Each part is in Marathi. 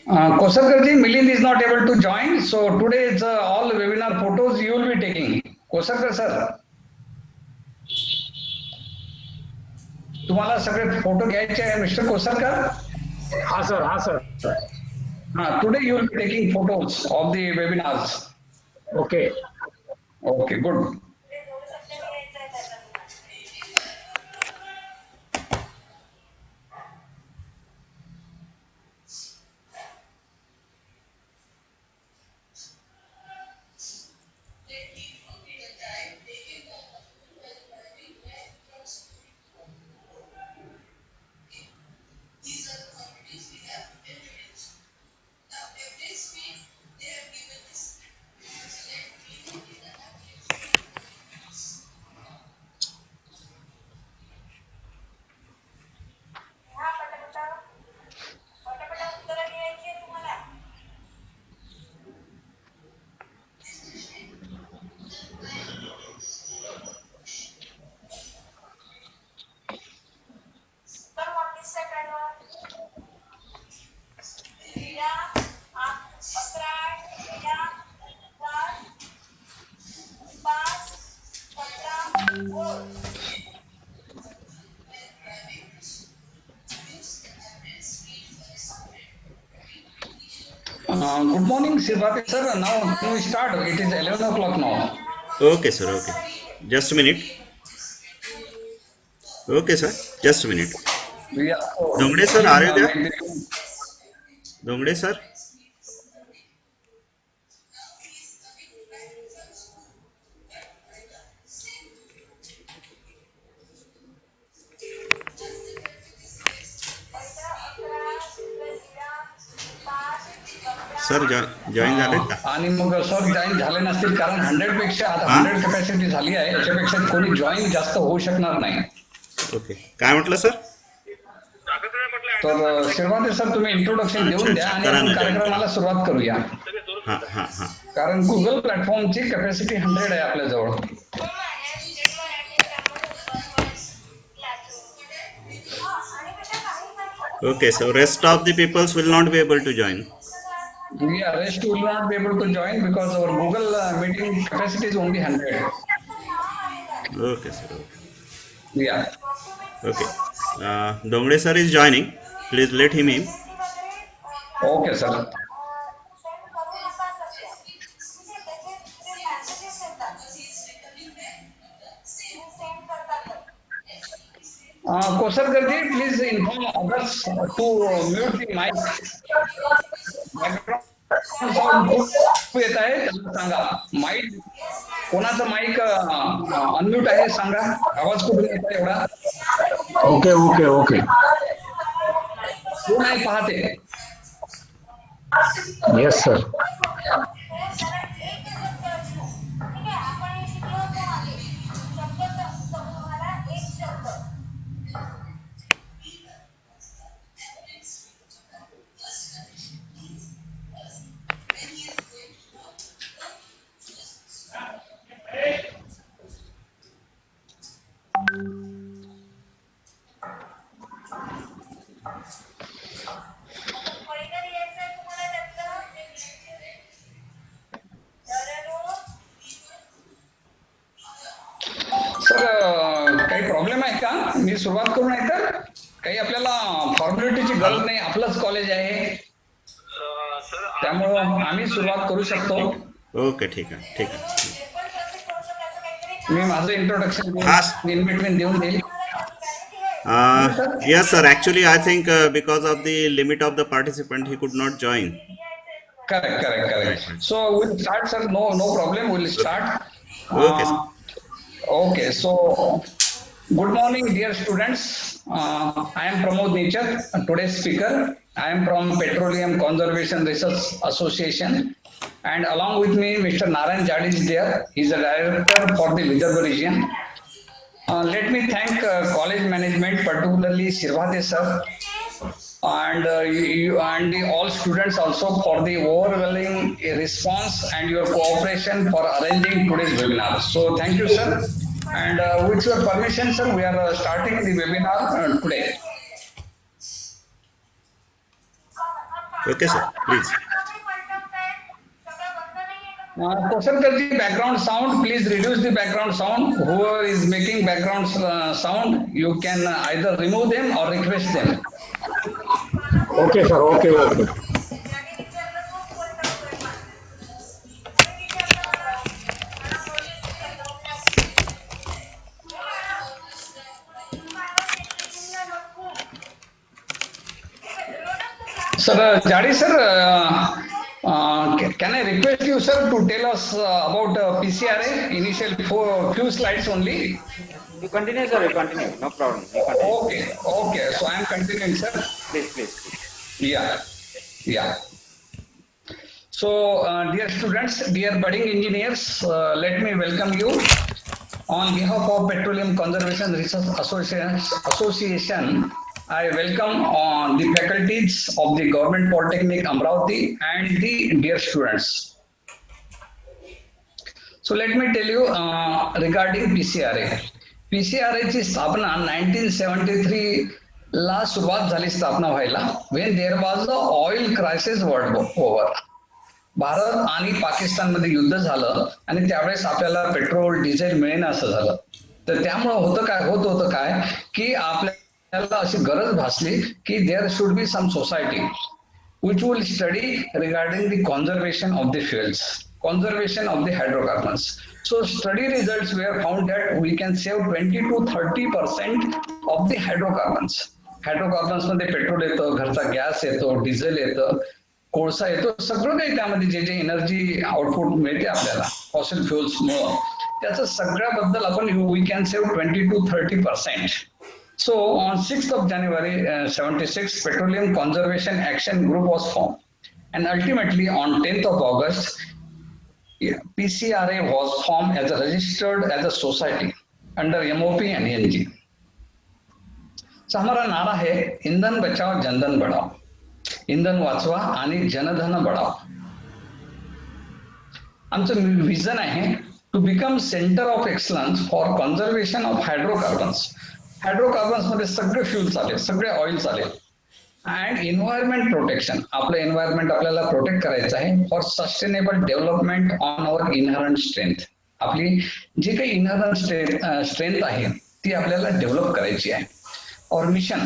Kosarkarji, Milind is not able to join. So today it's all webinar photos you will be taking. Kosarkar sir, तुम्हाला सगळे फोटो घ्यायचे आहे मिस्टर कोसरकर. हाँ sir. Today you will be taking photos of the webinars. Okay. Okay, good. Good morning, Sirvati sir. Now we start. It is 11 o'clock now. Okay, sir. Okay. Just a minute. Okay, sir. Just a minute. Dongde sir, are you there? Dongde sir? Sir join झाले का? आणि मग सर जॉईन झाले नसतील कारण 100 पेक्षा आता 100 कॅपॅसिटी झाली आहे. याच्यापेक्षा कोणी जॉईन जास्त होऊ शकणार नाही. ओके, काय म्हटलं सर? तर शिरवाते सर तुम्ही इंट्रोडक्शन देऊन द्या आणि आपण कार्यक्रमाला सुरुवात करूया. कारण गुगल प्लॅटफॉर्मची कॅपॅसिटी 100 आहे आपल्याजवळ. Okay, so rest of the peoples will not be able to join. Yeah, rest will not be able to join because our Google meeting capacity is only 100. Okay, sir. Okay. Yeah. Okay. Dongde sir is joining. Please let him in. Okay, sir. Kosarkarji, please inform others to mute the mic. Sound खूप येत आहे सांगा. माईक कोणाचा माईक अनम्यूट आहे सांगा. आवाज कुठून येत आहे एवढा? ओके. कोण आहे पाहते? Yes sir. काही प्रॉब्लेम आहे का? मी सुरुवात करू नाही तर काही आपल्याला फॉर्मॅलिटीची गरज नाही. आपलंच कॉलेज आहे त्यामुळं आम्ही सुरुवात करू शकतो. ओके, ठीक आहे. मी माझं इंट्रोडक्शन इन बिटवीन देऊन देईल. Yes, sir. Actually, I think because of the limit of the participant, he could not join. Correct. So we'll start, sir. No problem. We'll start. Okay, sir. Okay, so good morning, dear students. I am Pramod Nichar, today's speaker. I am from Petroleum Conservation Research Association, and along with me, Mr. Narayan Jadi is there. He is the director for the Vidarbha region. Let me thank college management, particularly Sirvate sir, and you and all students also for the overwhelming response and your cooperation for arranging today's webinar. So thank you, sir. And with your permission, sir, we are starting the webinar today. Okay, sir. Please. Kosarkarji, background sound, please reduce the background sound. Whoever is making background sound, you can either remove them or request them. Okay, sir. Okay, okay. Sir, Jadi sir, can I request you, sir, to tell us about PCRA, initial few slides only? You continue, sir. You continue. No problem. You continue. Okay, okay. So I am continuing, sir. Please. Yeah, yeah. So, dear students, dear budding engineers, let me welcome you on behalf of Petroleum Conservation Research Association. I welcome the faculties of the Government Polytechnic Amravati and the dear students. So let me tell you regarding PCRA. PCRA ची स्थापना 1973 ला सुरुवात झाली स्थापना व्हायला when there was a oil crisis world over. Bharat आणि पाकिस्तानमध्ये युद्ध झालं आणि त्यावेळेस आपल्याला पेट्रोल डिझेल मिळेना असं झालं. तर त्यामुळे होत होतं काय की आपल्याला अशी गरज भासली की there should be some society which will study regarding the conservation of the fuels, conservation of the hydrocarbons. So study results were found that we can save 20 to 30% of the hydrocarbons. Hydrocarbons मध्ये पेट्रोल येतं, घरचा गॅस येतो, डिझेल येतं, कोळसा येतो, सगळं काही त्यामध्ये जे जे एनर्जी आउटपुट मिळते आपल्याला फॉसिल फ्युल्स मुळे त्याचं सगळ्याबद्दल आपण we can save 20 to 30%. So on 6th of January 76, Petroleum Conservation Action Group was formed, and ultimately on 10th of August, PCRA was formed as a registered as a society under MOP and NG. So हमारा नारा है ईंधन बचाओ जनधन बढ़ाओ, ईंधन वाचवा आणि जनधन बढ़ाओ. आमचं विजन आहे to become centre of excellence for conservation of hydrocarbons. Hydrocarbons मध्ये सगळे फ्यूल चालेल, सगळे ऑइल चालेल. अँड एन्व्हायरमेंट प्रोटेक्शन, आपलं एन्व्हायरमेंट आपल्याला प्रोटेक्ट करायचं आहे for sustainable development on our inherent strength. आपली जी काही इनहरंट स्ट्रेंथ आहे ती आपल्याला डेव्हलप करायची आहे. और mission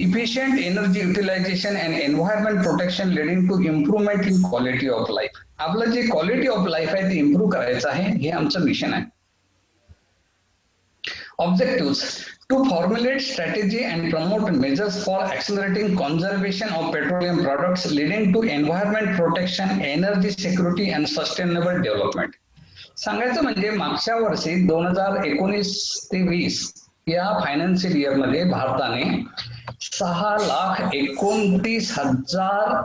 efficient energy utilization and environment protection leading to improvement in quality of life. आपलं जे क्वालिटी ऑफ लाईफ आहे ते इम्प्रूव्ह करायचं आहे, हे आमचं मिशन आहे. Objectives: to formulate strategy and promote measures for accelerating conservation of petroleum products leading to environment protection, energy security and sustainable development. सांगायचं म्हणजे मागच्या वर्षी 2019 ते 20 या फायनान्शियल इयर मध्ये भारताने 6,29,000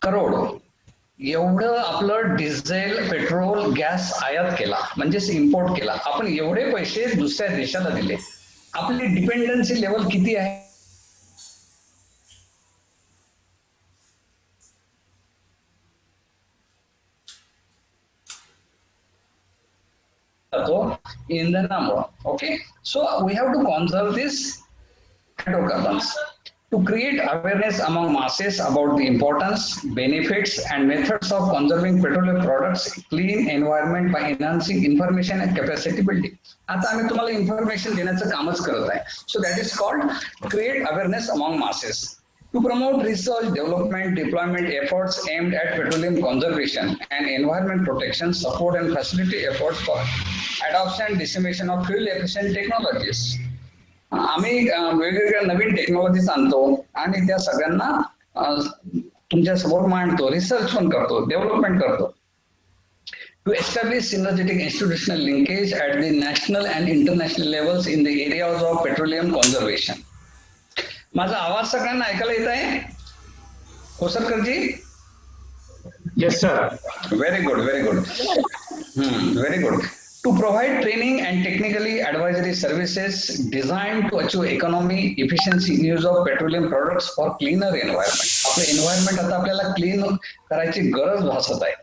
करोड एवढं आपलं डिझेल, पेट्रोल, गॅस आयात केला, म्हणजेच इम्पोर्ट केला. आपण एवढे पैसे दुसऱ्या देशाला दिले. आपली डिपेंडन्सी लेवल किती आहे? इंधनामुळे. Okay, so we have to conserve this hydrocarbons to create awareness among masses about the importance, benefits and methods of conserving petroleum products, clean environment by enhancing information and capacity building. आता आम्ही तुम्हाला इन्फॉर्मेशन देण्याचं कामच करत आहे. So that is called create awareness among masses. To promote research, development, deployment efforts aimed at petroleum conservation and environment protection, support and facilitate efforts for adoption and dissemination of fuel efficient technologies. आम्ही वेगवेगळ्या नवीन टेक्नॉलॉजीज आणतो आणि त्या सगळ्यांना तुमच्या समोर मांडतो, रिसर्च पण करतो, डेव्हलपमेंट करतो. To establish synergetic institutional linkage at the national and international levels in the areas of petroleum conservation. माझा आवाज सगळ्यांना ऐकायला येत आहे? Kosarkar ji? Yes sir. Very good, very good, very good. To provide training and technically advisory services designed to achieve economy, efficiency use of petroleum products for cleaner environment. आपलं एन्व्हायरमेंट आता आपल्याला क्लीन करायची गरज भासत आहे.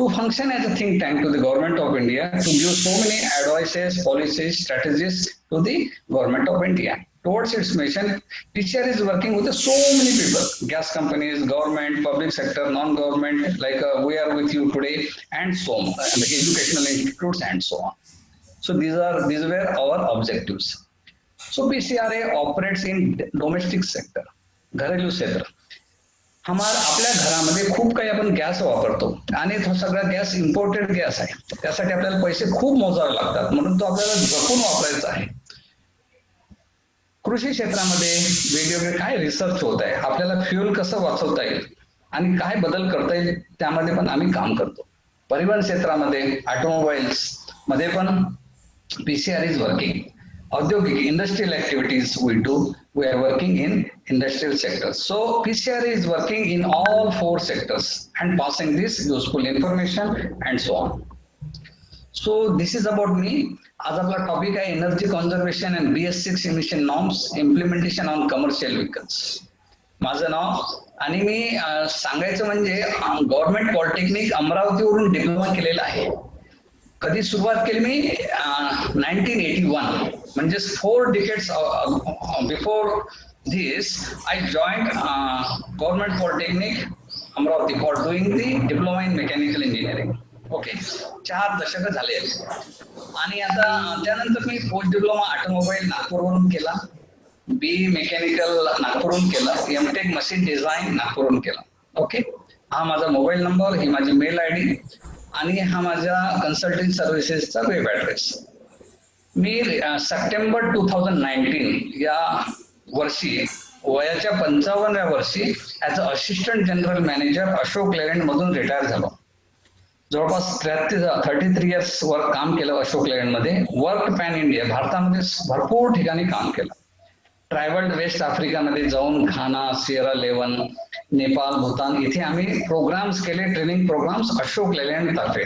To function as a think tank to the government of India to give so many advices, policies, strategies to the government of India. towards its mission, TCR is working with so many people, gas companies, government, public sector, non-government, like we are with you today, and so on, and the educational institutes and so on. So these were our objectives. So PCRA operates in domestic sector, घरेलू क्षेत्र. आपल्या घरामध्ये खूप काही आपण गॅस वापरतो आणि तो सगळा गॅस इम्पोर्टेड गॅस आहे, त्यासाठी आपल्याला पैसे खूप मोजावे लागतात, म्हणून तो आपल्याला जपून वापरायचा आहे. कृषी क्षेत्रामध्ये वेगवेगळे काय रिसर्च होत आहे, आपल्याला फ्युएल कसं वाचवता येईल आणि काय बदल करता येईल त्यामध्ये पण आम्ही काम करतो. परिवहन क्षेत्रामध्ये ऑटोमोबाईल्स मध्ये पण PCR is working. औद्योगिक industrial activities we are working in industrial sectors. So PCR is working in all 4 sectors and passing this useful information and so on. So this is about me. आज आपला टॉपिक आहे energy conservation and BS6 emission norms implementation on commercial vehicles. माझं नाव आणि मी सांगायचं म्हणजे गव्हर्नमेंट पॉलिटेक्निक अमरावतीवरून डिप्लोमा केलेला आहे. कधी सुरुवात केली मी 1981, म्हणजे 4 decades before this I joined government polytechnic Amravati for doing the diploma in mechanical engineering. Okay, 4 दशक झाले आणि आता त्यानंतर मी पोस्ट डिप्लोमा ऑटोमोबाईल नागपूरवरून केला, BE मेकॅनिकल नागपूरवरून केला, MTech मशीन डिझाईन नागपूरवरून केला. ओके, हा माझा मोबाईल नंबर, ही माझी मेल ID आणि हा माझ्या कन्सल्टिंग सर्व्हिसेसचा वेब ऍड्रेस. मी सप्टेंबर 2019 या वर्षी वयाच्या 55व्या वर्षी as a assistant general manager Ashok Leyland मधून रिटायर झालो. जवळपास 33 इयर्स वर काम केलं अशोक लेलँड मध्ये. वर्क पॅन इंडिया, भारतामध्ये भरपूर ठिकाणी काम केलं. ट्रॅव्हल्ड वेस्ट आफ्रिकामध्ये जाऊन घाना, सिएरा लेवन, नेपाळ, भूतान इथे आम्ही प्रोग्राम्स केले, ट्रेनिंग प्रोग्राम्स अशोक लेलँड तर्फे.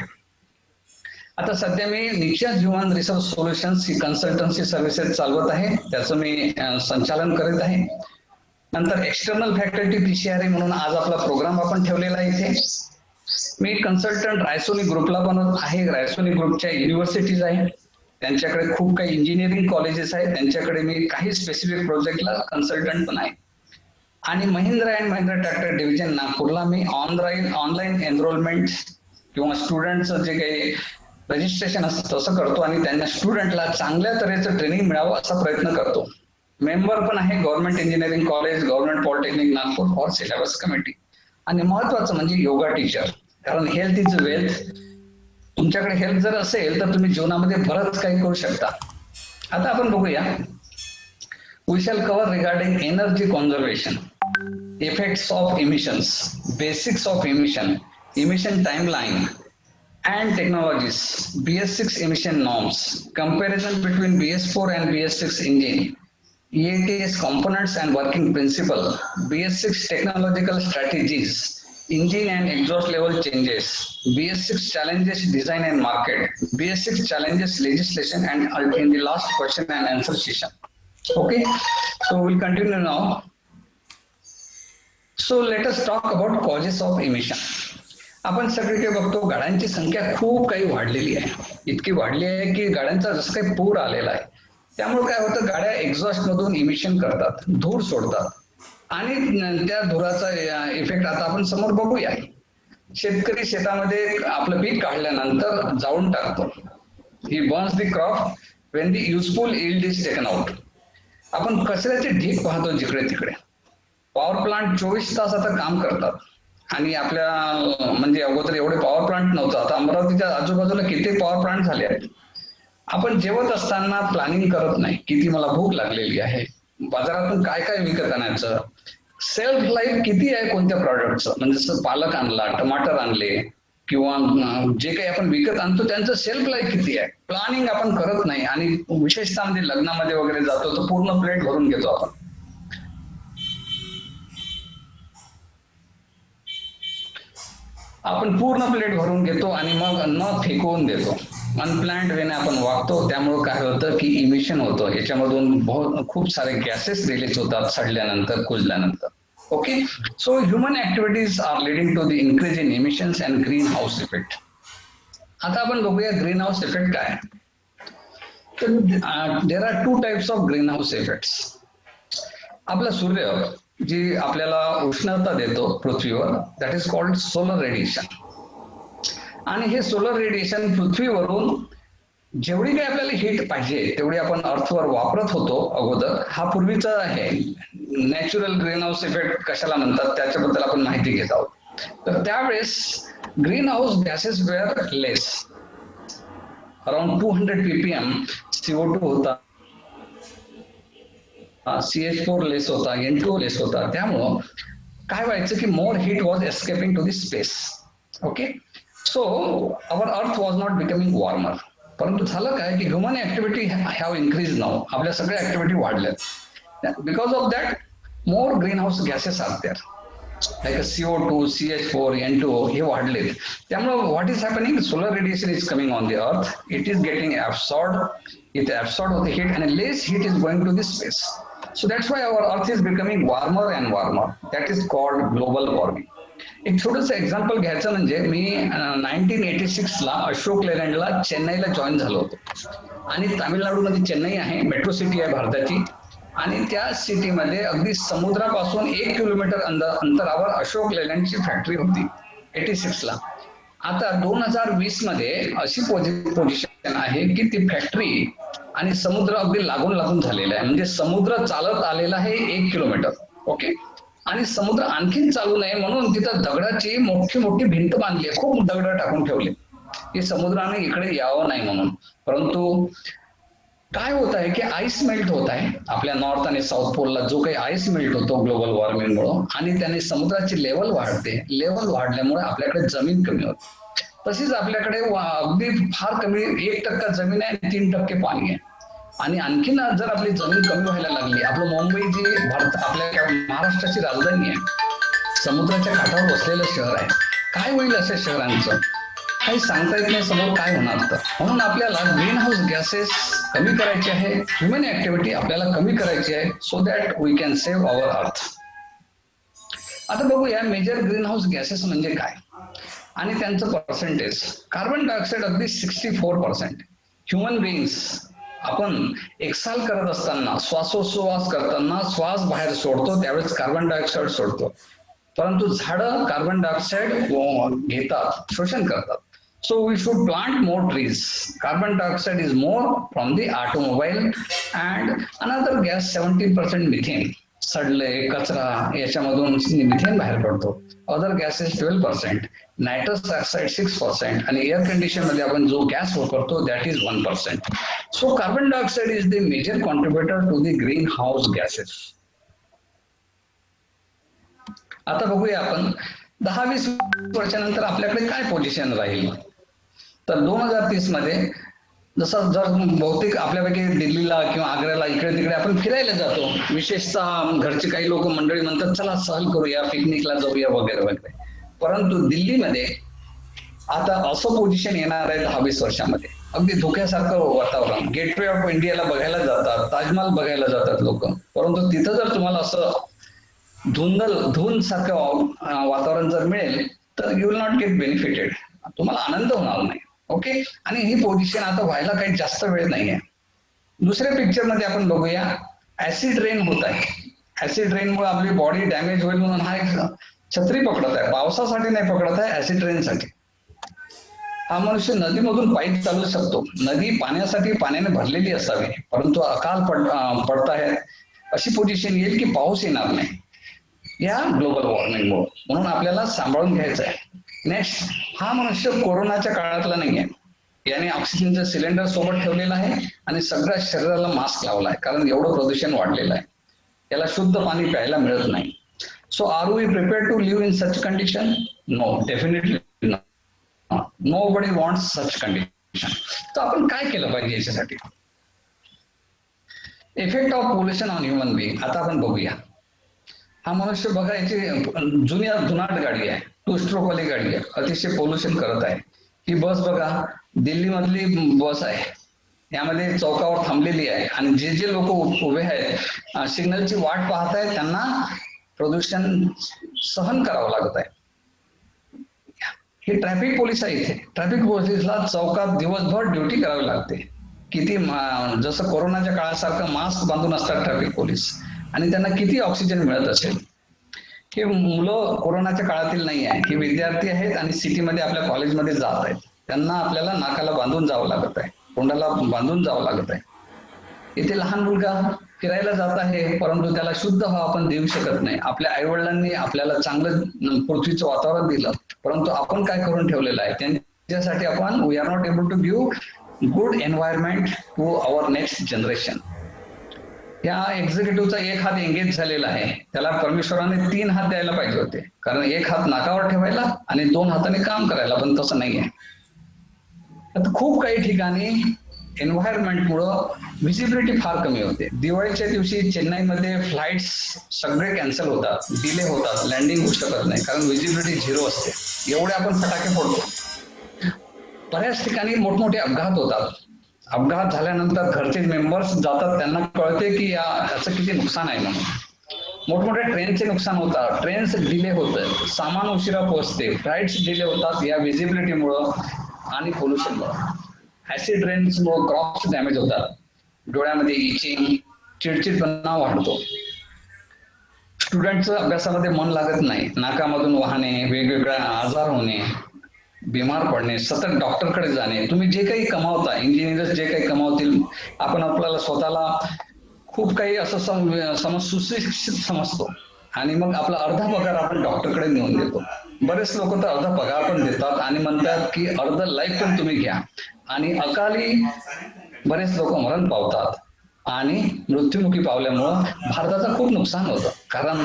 आता सध्या मी निश्चय ह्युमन रिसोर्स सोल्युशन्स ही कन्सल्टन्सी सर्व्हिसेस चालवत आहे, त्याचं मी संचालन करीत आहे. नंतर एक्सटर्नल फॅकल्टी PCRA म्हणून आज आपला प्रोग्राम आपण ठेवलेला आहे इथे. मी कन्सल्टंट रायसोनी ग्रुपला पण आहे. रायसोनी ग्रुपच्या युनिव्हर्सिटीज आहे, त्यांच्याकडे खूप काही इंजिनिअरिंग कॉलेजेस आहेत, त्यांच्याकडे मी काही स्पेसिफिक प्रोजेक्टला कन्सल्टंट पण आहे. आणि Mahindra and Mahindra tractor division नागपूरला मी ऑनलाईन एनरोलमेंट किंवा स्टुडंटचं जे काही रजिस्ट्रेशन असतं तसं करतो आणि त्यांना स्टुडंटला चांगल्या तऱ्हेचं ट्रेनिंग मिळावं असा प्रयत्न करतो. मेंबर पण आहे government engineering college, government polytechnic Nagpur for syllabus committee. आणि महत्वाचं म्हणजे योगा टीचर, कारण हेल्थ इज वेल्थ. तुमच्याकडे हेल्थ जर असेल तर तुम्ही जीवनामध्ये बरंच काही करू शकता. आता आपण बघूया, we shall cover regarding energy conservation, effects of emissions, basics of emission timeline and technologies, BS6 emission norms, comparison between BS4 and BS6 engine, EATS components and working principle, BS6 technological strategies, engine and exhaust level changes, BS6 challenges design and market, BS6 challenges legislation, and in the last question and answer session. Okay, so we'll continue now. So let us talk about causes of emission. आपण सगळीकडे बघतो गाड्यांची संख्या खूप काही वाढलेली आहे, इतकी वाढली आहे की गाड्यांचा जसं काही पूर आलेला आहे. त्यामुळे काय होतं, गाड्या एक्झॉस्ट मधून इमिशन करतात, धूर सोडतात आणि त्या धुराचा इफेक्ट आता आपण समोर बघूया. शेतकरी शेतामध्ये आपलं पीक काढल्यानंतर जाळून टाकतो. He burns the crop when the useful yield is taken out. आपण कचऱ्याचे ढीग पाहतो जिकडे तिकडे. पॉवर प्लांट 24 तास आता काम करतात आणि आपल्या म्हणजे अगोदर एवढे पॉवर प्लांट नव्हतं, आता अमरावतीच्या आजूबाजूला किती पॉवर प्लांट झाले आहेत. आपण जेवत असताना प्लॅनिंग करत नाही, किती मला भूक लागलेली आहे, बाजारातून काय काय विकत आणायचं, सेल्फ लाईफ किती आहे कोणत्या प्रॉडक्टचं, म्हणजे जसं पालक आणला, टमाटर आणले किंवा जे काही आपण विकत आणतो त्यांचं सेल्फ लाईफ किती आहे, प्लॅनिंग आपण करत नाही. आणि विशेषतः म्हणजे लग्नामध्ये वगैरे जातो तर पूर्ण प्लेट भरून घेतो आपण पूर्ण प्लेट भरून घेतो आणि मग न फेकवून देतो. अनप्लॅन्ड वेने आपण वागतो, त्यामुळे काय होतं की इमिशन होतं, याच्यामधून खूप सारे गॅसेस रिलीज होतात सडल्यानंतर, कुजल्यानंतर. Okay, so human activities are leading to the increase in emissions and greenhouse effect. आता आपण बघूया ग्रीन हाऊस इफेक्ट काय. तर there are 2 types of greenhouse effects. आपला सूर्य जी आपल्याला उष्णता देतो पृथ्वीवर, that is called solar radiation. आणि हे सोलर रेडिएशन पृथ्वीवरून जेवढी काही आपल्याला हीट पाहिजे तेवढी आपण अर्थवर वापरत होतो अगोदर. हा पूर्वीचा आहे. नॅचरल ग्रीन हाऊस इफेक्ट कशाला म्हणतात त्याच्याबद्दल आपण माहिती घेत आहोत. तर त्यावेळेस ग्रीन हाऊस गॅसेस वेअर लेस, अराउंड 200 ppm CO2 होता, CH4 लेस होता, N2O लेस होता. त्यामुळं काय व्हायचं की more heat was escaping to the space. Okay, so our earth was not becoming warmer. परंतु झालं काय की human activity have increase now. आपल्या सगळ्या ऍक्टिव्हिटी वाढल्यात. Because of that more greenhouse gases are there, like CO2, CH4, N2O हे वाढलेत. त्यामुळे what is happening, solar radiation is coming on the earth, it is getting absorbed, it absorb होते heat and less heat is going to the space. So that's why our earth is becoming warmer and warmer. That is called global warming. एक छोटंसं एक्झाम्पल घ्यायचं म्हणजे मी 1986 ला अशोक लेलँडला चेन्नईला जॉईन झालो होतो. आणि तामिळनाडूमध्ये चेन्नई आहे, मेट्रो सिटी आहे भारताची. आणि त्या सिटीमध्ये अगदी समुद्रापासून 1 किलोमीटर अंतरावर अशोक लेलँडची फॅक्टरी होती 86 ला. आता 2020 मध्ये अशी पोझिशन आहे की ती फॅक्टरी आणि समुद्र अगदी लागून लागून झालेला आहे. म्हणजे समुद्र चालत आलेला आहे 1 किलोमीटर. ओके, आणि समुद्र आणखीन चालू नये म्हणून तिथं दगडाची मोठी मोठी भिंत बांधली आहे, खूप दगड टाकून ठेवले की समुद्राने इकडे यावं नाही म्हणून. परंतु काय होत आहे की आईस मेल्ट होत आहे आपल्या नॉर्थ आणि साऊथ पोलला. जो काही आईस मेल्ट होतो ग्लोबल वॉर्मिंगमुळे, आणि त्याने समुद्राची लेवल वाढते. लेवल वाढल्यामुळे आपल्याकडे जमीन कमी होते. तशीच आपल्याकडे अगदी फार कमी 1% जमीन आहे आणि 3% पाणी आहे. आणि आणखीन जर आपली जमीन कमी व्हायला लागली, आपलं मुंबई जी आपल्या महाराष्ट्राची राजधानी आहे, समुद्राच्या काठावर बसलेलं शहर आहे, काय होईल अशा शहरांचं काही सांगता येत नाही समोर काय होणार. तर म्हणून आपल्याला ग्रीन हाऊस गॅसेस कमी करायचे आहे, ह्युमन ऍक्टिव्हिटी आपल्याला कमी करायची आहे, so that we can save our earth. आता बघूया मेजर ग्रीन हाऊस गॅसेस म्हणजे काय आणि त्यांचं पर्सेंटेज. कार्बन डायऑक्साईड अगदी 64%. ह्युमन बिईंग्स आपण एक्साल करत असताना, श्वासोच्छ्वास करताना श्वास बाहेर सोडतो त्यावेळेस कार्बन डायऑक्साईड सोडतो. परंतु झाडं कार्बन डायऑक्साईड घेतात, शोषण करतात. So we should plant more trees. Carbon dioxide is more from the automobile, and another gas 17% methane. सडले कचरा याच्यामधून मिथेन बाहेर पडतो. अदर गॅसेस 12%, नायट्रस ऑक्साईड 6%, आणि एअर कंडिशन मध्ये आपण जो गॅस वापरतो that is 1%. So carbon dioxide is the major contributor to the greenhouse gases. आता बघूया आपण 10-20 वर्षानंतर आपल्याकडे काय पोझिशन राहील. तर 2030 मध्ये जसं जर बहुतेक आपल्यापैकी दिल्लीला किंवा आग्र्याला इकडे तिकडे आपण फिरायला जातो, विशेषतः घरचे काही लोक मंडळी म्हणतात चला सहल करूया, पिकनिकला जाऊया वगैरे वगैरे. परंतु दिल्लीमध्ये आता असं पोझिशन येणार आहे 10-20 वर्षामध्ये, अगदी धोक्यासारखं वातावरण. गेटवे ऑफ इंडियाला बघायला जातात, ताजमहाल बघायला जातात लोक, परंतु तिथं जर तुम्हाला असं धुंद सारखं वातावरण जर मिळेल तर you will not get benefited, तुम्हाला आनंद होणार नाही. ओके, आणि ही पोझिशन आता व्हायला काही जास्त वेळ नाहीये. दुसऱ्या पिक्चर मध्ये आपण बघूया, ऍसिड रेन होत आहे. ऍसिड रेनमुळे आपली बॉडी डॅमेज होईल म्हणून हा एक छत्री पकडत आहे, पावसासाठी नाही पकडत आहे, ऍसिड रेनसाठी. हा मनुष्य नदीमधून पाईप चालू शकतो, नदी पाण्यासाठी पाण्याने भरलेली असावी, परंतु अकाल पडताय अशी पोझिशन येईल की पाऊस येणार नाही या ग्लोबल वॉर्मिंगमुळे. म्हणून आपल्याला सांभाळून घ्यायचं आहे. नेक्स्ट, हा मनुष्य कोरोनाच्या काळातला नाहीये. याने ऑक्सिजनचं सिलेंडर सोबत ठेवलेलं आहे आणि सगळ्या शरीराला मास्क लावला आहे, कारण एवढं प्रदूषण वाढलेलं आहे. याला शुद्ध पाणी प्यायला मिळत नाही. So are we prepared to live in such condition? No, definitely not. Nobody wants such condition. तर आपण काय केलं पाहिजे याच्यासाठी? Effect of pollution on human being आता आपण बघूया. हा मनुष्य बघा, याची जुनाट गाडी आहे, 2 स्ट्रोक वाली गाडी आहे, अतिशय पोल्युशन करत आहे. ही बस बघा, दिल्ली मधली बस आहे, यामध्ये चौकावर थांबलेली आहे आणि जे जे लोक उभे आहेत सिग्नलची वाट पाहत आहेत त्यांना प्रदूषण सहन करावं लागत आहे. हे ट्रॅफिक पोलीस आहे. इथे ट्रॅफिक पोलीसला चौकात दिवसभर ड्युटी करावी लागते. किती जसं कोरोनाच्या काळासारखं मास्क बांधून असतात ट्रॅफिक पोलीस, आणि त्यांना किती ऑक्सिजन मिळत असेल. हे मुलं कोरोनाच्या काळातील नाही आहे, हे विद्यार्थी आहेत आणि सिटीमध्ये आपल्या कॉलेजमध्ये जात आहेत. त्यांना आपल्याला नाकाला बांधून जावं लागत आहे, तोंडाला बांधून जावं लागत आहे. इथे लहान मुलगा फिरायला जात आहे, परंतु त्याला शुद्ध हवा आपण देऊ शकत नाही. आपल्या आई वडिलांनी आपल्याला चांगलं पृथ्वीचं वातावरण दिलं, परंतु आपण काय करून ठेवलेलं आहे, त्यांच्यासाठी आपण we are not able to give good environment to our next generation. या एक्झिक्युटिव्हचा एक हात एंगेज झालेला आहे, त्याला परमेश्वराने 3 हात द्यायला पाहिजे होते, कारण एक हात नाकावर ठेवायला आणि 2 हाताने काम करायला, पण तसं नाही आहे. आता खूप काही ठिकाणी एन्व्हायरमेंटमुळं व्हिजिबिलिटी फार कमी होते. दिवाळीच्या दिवशी चेन्नईमध्ये फ्लाईट्स सगळे कॅन्सल होतात, डिले होतात, लँडिंग होऊ शकत नाही, कारण व्हिजिबिलिटी 0 असते. एवढे आपण फटाके फोडतो. बऱ्याच ठिकाणी मोठमोठे अपघात होतात. अपघात झाल्यानंतर घरचे मेंबर्स जातात, त्यांना कळते की याचं किती नुकसान आहे म्हणून. मोठमोठ्या ट्रेनचे नुकसान होतात, ट्रेन्स डिले होतात, सामान उशिरा पोहोचते, फ्लाईट्स डिले होतात या व्हिजिबिलिटीमुळं आणि पोल्युशनमुळं. ऍसिड रेन्समुळं क्रॉप्स डॅमेज होतात, डोळ्यामध्ये इचिंग, चिडचिडपणा वाढतो, स्टुडंटचं अभ्यासामध्ये मन लागत नाही, नाकामधून वाहने, वेगवेगळ्या आजार होणे, बिमार पडणे, सतत डॉक्टरकडे जाणे. तुम्ही जे काही कमावता, इंजिनियर जे काही कमावतील, आपण आपल्याला स्वतःला खूप काही असं सुशिक्षित समजतो आणि मग आपला अर्धा पगार आपण डॉक्टरकडे नेऊन देतो. बरेच लोक तर अर्धा पगार पण देतात आणि म्हणतात की अर्ध लाईफ पण तुम्ही घ्या, आणि अकाली बरेच लोक मरण पावतात आणि मृत्युमुखी पावल्यामुळं भारताचं खूप नुकसान होतं. कारण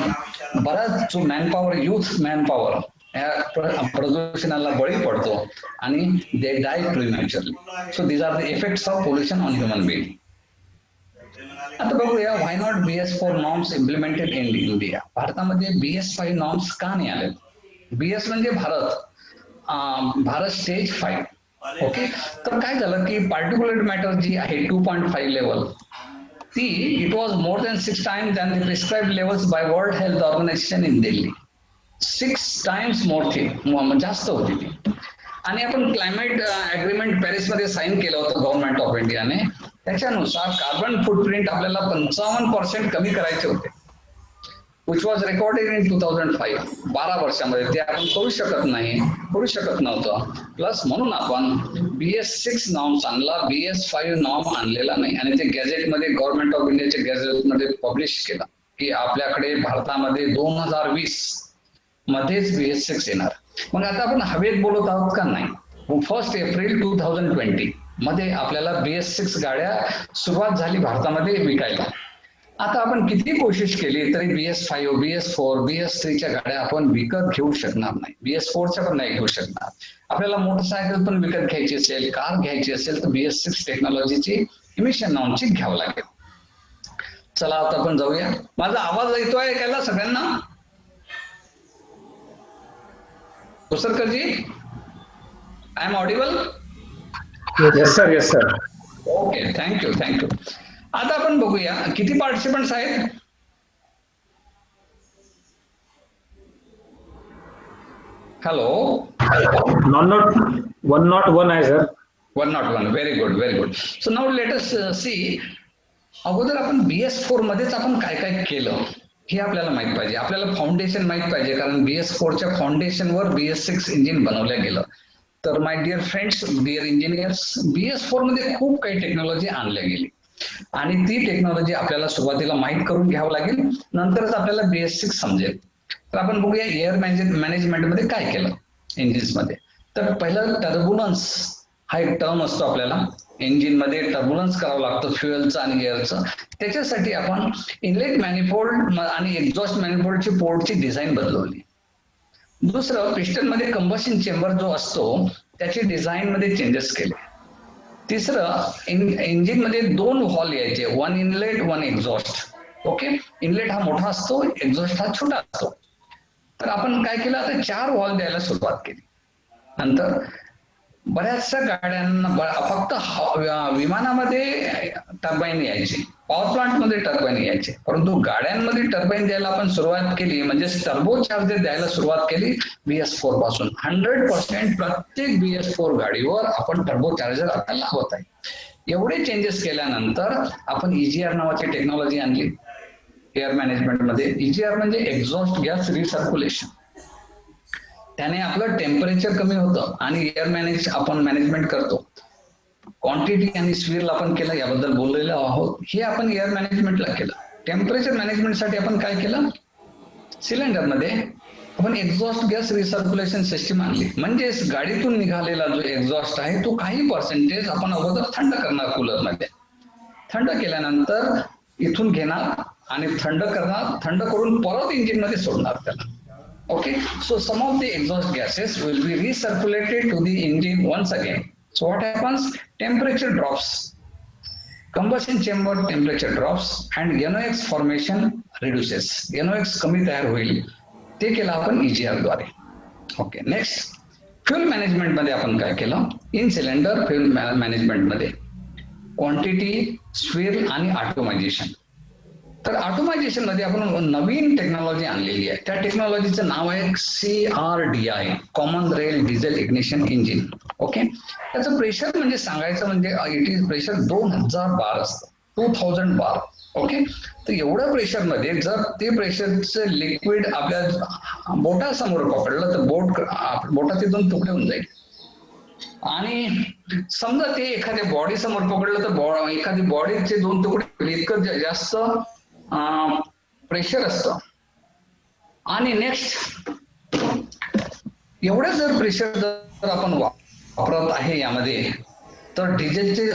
बराच जो मॅनपॉवर, युथ मॅनपॉवर या प्रदूषणाला बळी पडतो आणि they die prematurely. So these are the effects of pollution on human being. आता बघूया, why not BS4 norms implemented in India. भारतामध्ये BS5 नॉर्म्स का नाही आले? BS म्हणजे भारत स्टेज 5. ओके, तर काय झालं की पार्टिक्युलेट मॅटर जी आहे 2.5 लेवल, ती it was more than 6 times than the prescribed levels by World Health Organization in Delhi. 6 times more थी, जास्त होती ती. आणि आपण क्लायमेट अग्रीमेंट पॅरिसमध्ये साईन केलं होतं गव्हर्नमेंट ऑफ इंडियाने. त्याच्यानुसार कार्बन फुटप्रिंट आपल्याला 55% कमी करायचे होते, विच वॉज रेकॉर्डेड इन 2005. 12 वर्षामध्ये ते आपण करू शकत नव्हतं. प्लस म्हणून आपण BS6 नॉर्म्स आणला, BS5 नॉर्म आणलेला नाही, आणि ते गॅझेटमध्ये गव्हर्नमेंट ऑफ इंडियाच्या गॅझेटमध्ये पब्लिश केलं की आपल्याकडे भारतामध्ये 2020 मध्येच BS6 येणार. मग आता आपण हवेत बोलत आहोत का? नाही. 1 एप्रिल 2020 मध्ये आपल्याला BS6 गाड्या सुरुवात झाली भारतामध्ये विकायला. आता आपण किती कोशिश केली तरी BS5, BS4, BS3च्या गाड्या आपण विकत घेऊ शकणार नाही, BS4च्या पण नाही घेऊ शकणार. आपल्याला मोटरसायकल पण विकत घ्यायची असेल, कार घ्यायची असेल तर BS6 टेक्नॉलॉजीची इमिशन नॉर्मची घ्यावं लागेल. चला आता आपण जाऊया. माझा आवाज येतोय ऐकायला सगळ्यांना? Kusarkar ji, I am audible? Yes sir, yes sir. Okay, thank you. आता आपण बघूया किती पार्टिसिपंट्स आहेत. हॅलो, 101 आहे sir. 101. Very good. So now let us see. अगोदर आपण BS4 मध्येच आपण काय काय केलं हे आपल्याला माहित पाहिजे. आपल्याला फाउंडेशन माहित पाहिजे, कारण BS4च्या फाउंडेशनवर BS6 इंजिन बनवलं गेलं. तर my dear friends, dear engineers, BS4 मध्ये खूप काही टेक्नॉलॉजी आणल्या गेली आणि ती टेक्नॉलॉजी आपल्याला सुरुवातीला माहित करून घ्यावं लागेल, नंतरच आपल्याला BS6 समजेल. तर आपण बघूया एअर मॅनेजमेंट मध्ये काय केलं इंजिन्स मध्ये. तर पहिलं टर्ब्युलन्स हा एक टर्म असतो. आपल्याला इंजिन मध्ये टर्ब्युलन्स करावं लागतं फ्युएलचं आणि एअरचं. त्याच्यासाठी आपण इनलेट मॅनिफोल्ड आणि एक्झॉस्ट मॅनिफोल्डची पोर्टची डिझाईन बदलवली. दुसरं, पिस्टन मध्ये कंबशन चेंबर जो असतो त्याची डिझाईन मध्ये चेंजेस केले. तिसरं, इंजिन मध्ये 2 व्हॉल्व यायचे, 1 इनलेट 1 एक्झॉस्ट. ओके, इनलेट हा मोठा असतो, एक्झॉस्ट हा छोटा असतो. तर आपण काय केलं, आता 4 व्हॉल्व द्यायला सुरुवात केली. नंतर बऱ्याचशा गाड्यांना फक्त विमानामध्ये टर्बाईन यायची, पॉवर प्लांट मध्ये टर्बाईन यायचे, परंतु गाड्यांमध्ये टर्बाईन द्यायला आपण सुरुवात केली, म्हणजे टर्बो चार्जर द्यायला सुरुवात केली BS4 पासून. 100% प्रत्येक BS4 गाडीवर आपण टर्बो चार्जर आता लावत आहे. एवढे चेंजेस केल्यानंतर आपण EGR नावाची टेक्नॉलॉजी आणली. एअर मॅनेजमेंट मध्ये. EGR म्हणजे एक्झॉस्ट गॅस रिसर्क्युलेशन. त्याने आपलं टेम्परेचर कमी होतं आणि एअर आपण मॅनेजमेंट करतो. क्वांटिटी आणि स्पीड आपण केलं, याबद्दल बोललेलो आहोत. हे आपण एअर मॅनेजमेंटला केलं. टेम्परेचर मॅनेजमेंटसाठी आपण काय केलं, सिलेंडर मध्ये आपण एक्झॉस्ट गॅस रिसर्क्युलेशन सिस्टीम आणली. म्हणजेच गाडीतून निघालेला जो एक्झॉस्ट आहे तो काही पर्सेंटेज आपण अगोदर थंड करणार कूलरमध्ये. थंड केल्यानंतर इथून घेणार आणि थंड करणार, थंड करून परत इंजिन मध्ये सोडणार त्याला. Okay, so some of the exhaust gases will be recirculated to the engine once again. So what happens? Temperature drops. Combustion chamber temperature drops and NOx formation reduces. NOx कमी तयार होईल. ते केलं आपण EGR द्वारे. ओके, नेक्स्ट फ्युल मॅनेजमेंट मध्ये आपण काय केलं, इन सिलेंडर फ्युल मॅनेजमेंट मध्ये क्वांटिटी, स्विर आणि ऑटोमायझेशन. तर ऑटोमायझेशन मध्ये आपण नवीन टेक्नॉलॉजी आणलेली आहे. त्या टेक्नॉलॉजीचं नाव आहे CRDI, common rail diesel ignition engine. Okay, त्याचं प्रेशर म्हणजे सांगायचं म्हणजे इट इज प्रेशर 2000 बार असतं, 2000 बार. ओके, तर एवढ्या प्रेशर मध्ये जर ते प्रेशरचं लिक्विड आपल्या बोटासमोर पकडलं तर बोटाचे 2 तुकडे होऊन जाईल. आणि समजा ते एखाद्या बॉडी समोर पकडलं तर एखादी बॉडीचे 2 तुकडे इतकं जास्त प्रेशर असतं. आणि नेक्स्ट एवढं जर प्रेशर जर आपण वापरत आहे यामध्ये, तर डिझेलचे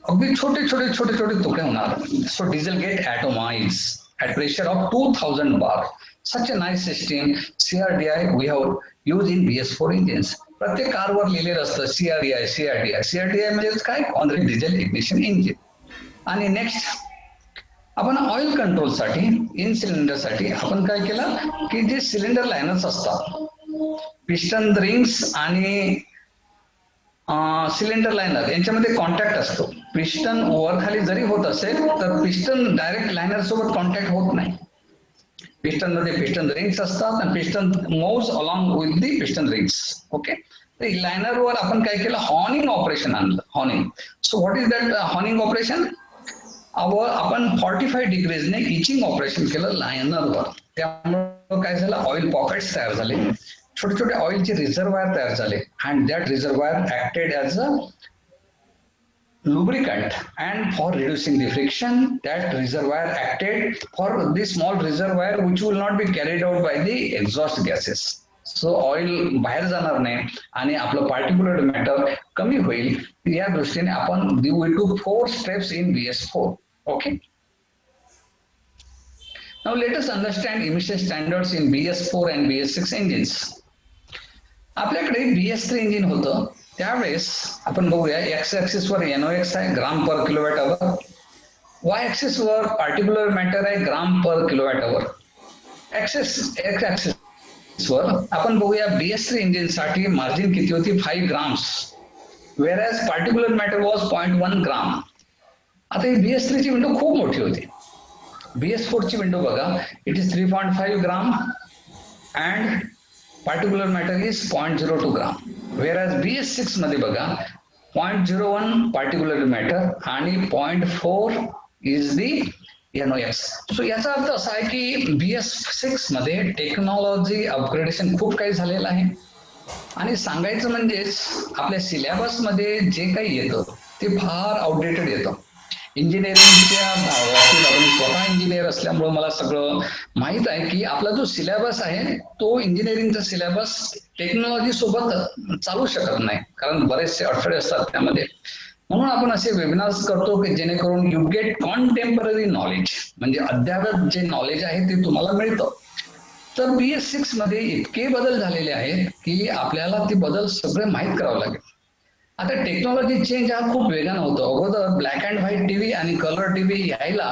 अगदी छोटे छोटे छोटे छोटे तुकडे होणार. So diesel get atomize at pressure of 2000 bar. Such a nice system CRDI we have used in BS4 engines. प्रत्येक कारवर लिहिलेलं असतं CRDI CRDI CRDI म्हणजे काय, on rail diesel ignition engine. आणि नेक्स्ट आपण ऑइल कंट्रोल साठी, इन सिलेंडर साठी आपण काय केलं की जे सिलेंडर लाइनर्स असतात, पिस्टन रिंग्स आणि सिलेंडर लाइनर यांच्यामध्ये कॉन्टॅक्ट असतो. पिस्टन वर खाली जरी होत असेल तर पिस्टन डायरेक्ट लाइनर सोबत कॉन्टॅक्ट होत नाही. पिस्टन मध्ये पिस्टन रिंग्स असतात आणि piston moves along with the piston rings. Okay, तर लाइनर वर आपण काय केलं, हॉर्निंग ऑपरेशन आणलं. Horning. So what is that horning operation? आपण 45 डिग्रीजने इचिंग ऑपरेशन केलं लायनरवर. त्यामुळे काय झालं, ऑइल पॉकेट्स तयार झाले, छोटे छोटे ऑइलचे रिझर्वायर तयार झाले. And that reservoir acted as a lubricant, and for reducing the friction, that reservoir acted for the small reservoir which will not be carried out by the exhaust gases. So oil बाहेर जाणार नाही आणि आपलं particulate matter कमी होईल. या दृष्टीने आपण we took 4 steps in BS4. Okay. Now let us understand emission standards in BS4 and BS6 engines. आपल्याकडे BS3 इंजिन होतं, त्यावेळेस आपण बघूया एक्स ऍक्सिस वर NOx आहे, ग्राम पर किलोवॅट अवर. वाय ऍक्सिस वर पार्टिक्युलर मॅटर आहे, ग्राम पर किलोवॅट अवर. एक्स ऍक्सिस वर आपण बघूया BS3 इंजिन साठी मार्जिन किती होती, 5 grams, whereas particular matter was 0.1 ग्राम. आता ही BS3 ची विंडो खूप मोठी होती. BS4 ची विंडो बघा, it is 3.5 gram and particular matter is 0.02 gram, whereas BS6 मध्ये बघा 0.01 particular matter आणि 0.4 is the NOx. सो याचा अर्थ असा आहे की BS6 मध्ये टेक्नॉलॉजी अपग्रेडेशन खूप काही झालेलं आहे. आणि सांगायचं म्हणजेच आपल्या सिलेबस मध्ये जे काही येतं ते फार आउटडेटेड येतं. इंजिनिअरिंगच्या बाबतीत आपण स्वतः इंजिनियर असल्यामुळे मला सगळं माहित आहे की आपला जो सिलेबस आहे तो इंजिनिअरिंगचा सिलेबस टेक्नॉलॉजी सोबत चालू शकत नाही, कारण बरेचसे अडथळे असतात त्यामध्ये. म्हणून आपण असे वेबिनार्स करतो की जेणेकरून यू गेट कॉन्टेम्पररी नॉलेज, म्हणजे अद्ययावत जे नॉलेज आहे ते तुम्हाला मिळतं. तर BS6 मध्ये इतके बदल झालेले आहेत की आपल्याला ते बदल सगळे माहीत करावं लागेल. आता टेक्नॉलॉजी चेंज हा खूप वेगानं होतो. अगोदर ब्लॅक अँड व्हाईट टीव्ही आणि कलर टीव्ही यायला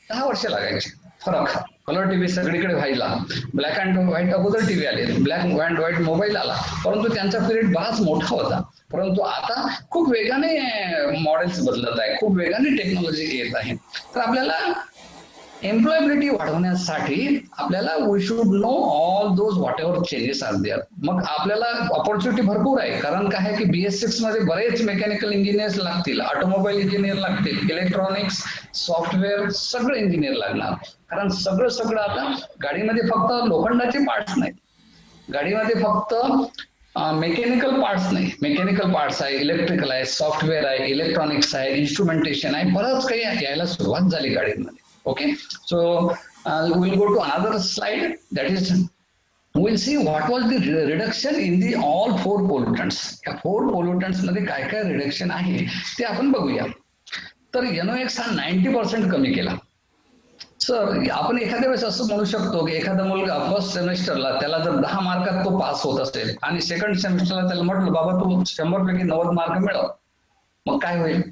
10 वर्ष लागायचे. फरक, कलर टीव्ही सगळीकडे व्हायला, ब्लॅक अँड व्हाईट अगोदर टीव्ही आले, ब्लॅक अँड व्हाईट मोबाईल आला, परंतु त्यांचा पिरियड बराच मोठा होता. परंतु आता खूप वेगाने मॉडेल्स बदलत आहे, खूप वेगाने टेक्नॉलॉजी येत आहे. तर आपल्याला एम्प्लॉयबिलिटी वाढवण्यासाठी आपल्याला we should know all those whatever changes are there. मग आपल्याला ऑपॉर्च्युनिटी भरपूर आहे, कारण काय आहे की BS6 मध्ये बरेच मेकॅनिकल इंजिनियर्स लागतील, ऑटोमोबाईल इंजिनियर लागतील, इलेक्ट्रॉनिक्स, सॉफ्टवेअर, सगळं इंजिनियर लागणार. कारण सगळं आता गाडीमध्ये फक्त लोखंडाचे पार्ट्स नाहीत, गाडीमध्ये फक्त मेकॅनिकल पार्ट्स नाही, मेकॅनिकल पार्ट्स आहे, इलेक्ट्रिकल आहे, सॉफ्टवेअर आहे, इलेक्ट्रॉनिक्स आहे, इन्स्ट्रुमेंटेशन आहे, बरंच काही यायला सुरुवात झाली गाडीमध्ये. Okay, so we'll go to another slide. That is, we'll see what was the reduction in the all 4 pollutants. या 4 pollutants मध्ये काय काय रिडक्शन आहे ते आपण बघूया. तर NOx हा 90% कमी केला. सर, आपण एखाद्या वेळेस असं म्हणू शकतो की एखादा मुलगा फर्स्ट सेमेस्टरला त्याला जर 10 मार्कात तो पास होत असेल आणि सेकंड सेमेस्टरला त्याला म्हटलं बाबा तू 100 पैकी 90 मार्क मिळव, मग काय होईल?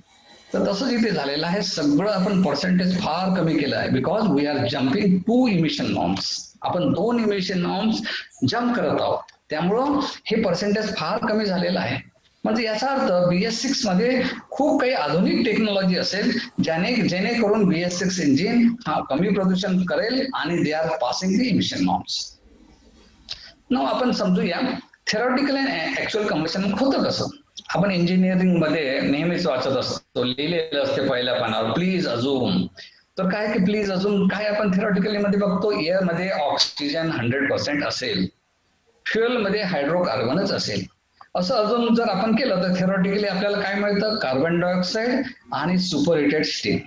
तर तसंच इथे झालेलं आहे. सगळं आपण पर्सेंटेज फार कमी केलं आहे, because we are jumping 2 emission norms. आपण 2 इमिशन नॉर्म्स जम्प करत आहोत, त्यामुळं हे पर्सेंटेज फार कमी झालेलं आहे. म्हणजे याचा अर्थ BS6 मध्ये खूप काही आधुनिक टेक्नॉलॉजी असेल जेणेकरून BS6 इंजिन हा कमी प्रदूषण करेल आणि they are passing the emission norms. Now आपण समजूया थेरॉटिकल अँड ऍक्च्युअल कंबशन होतं कसं. आपण इंजिनिअरिंग मध्ये नेहमीच वाचत असतो, लिहिलेलं असते पहिल्या पानावर प्लीज अजूम. तर काय की प्लीज अजूम काय आपण थेरॉटिकली मध्ये बघतो, एअर मध्ये ऑक्सिजन 100% असेल, फ्युएल मध्ये हायड्रोकार्बनच असेल. असं अजून जर आपण केलं तर थेरॉटिकली आपल्याला काय मिळतं, कार्बन डायऑक्साईड आणि सुपर हिटेड स्टीम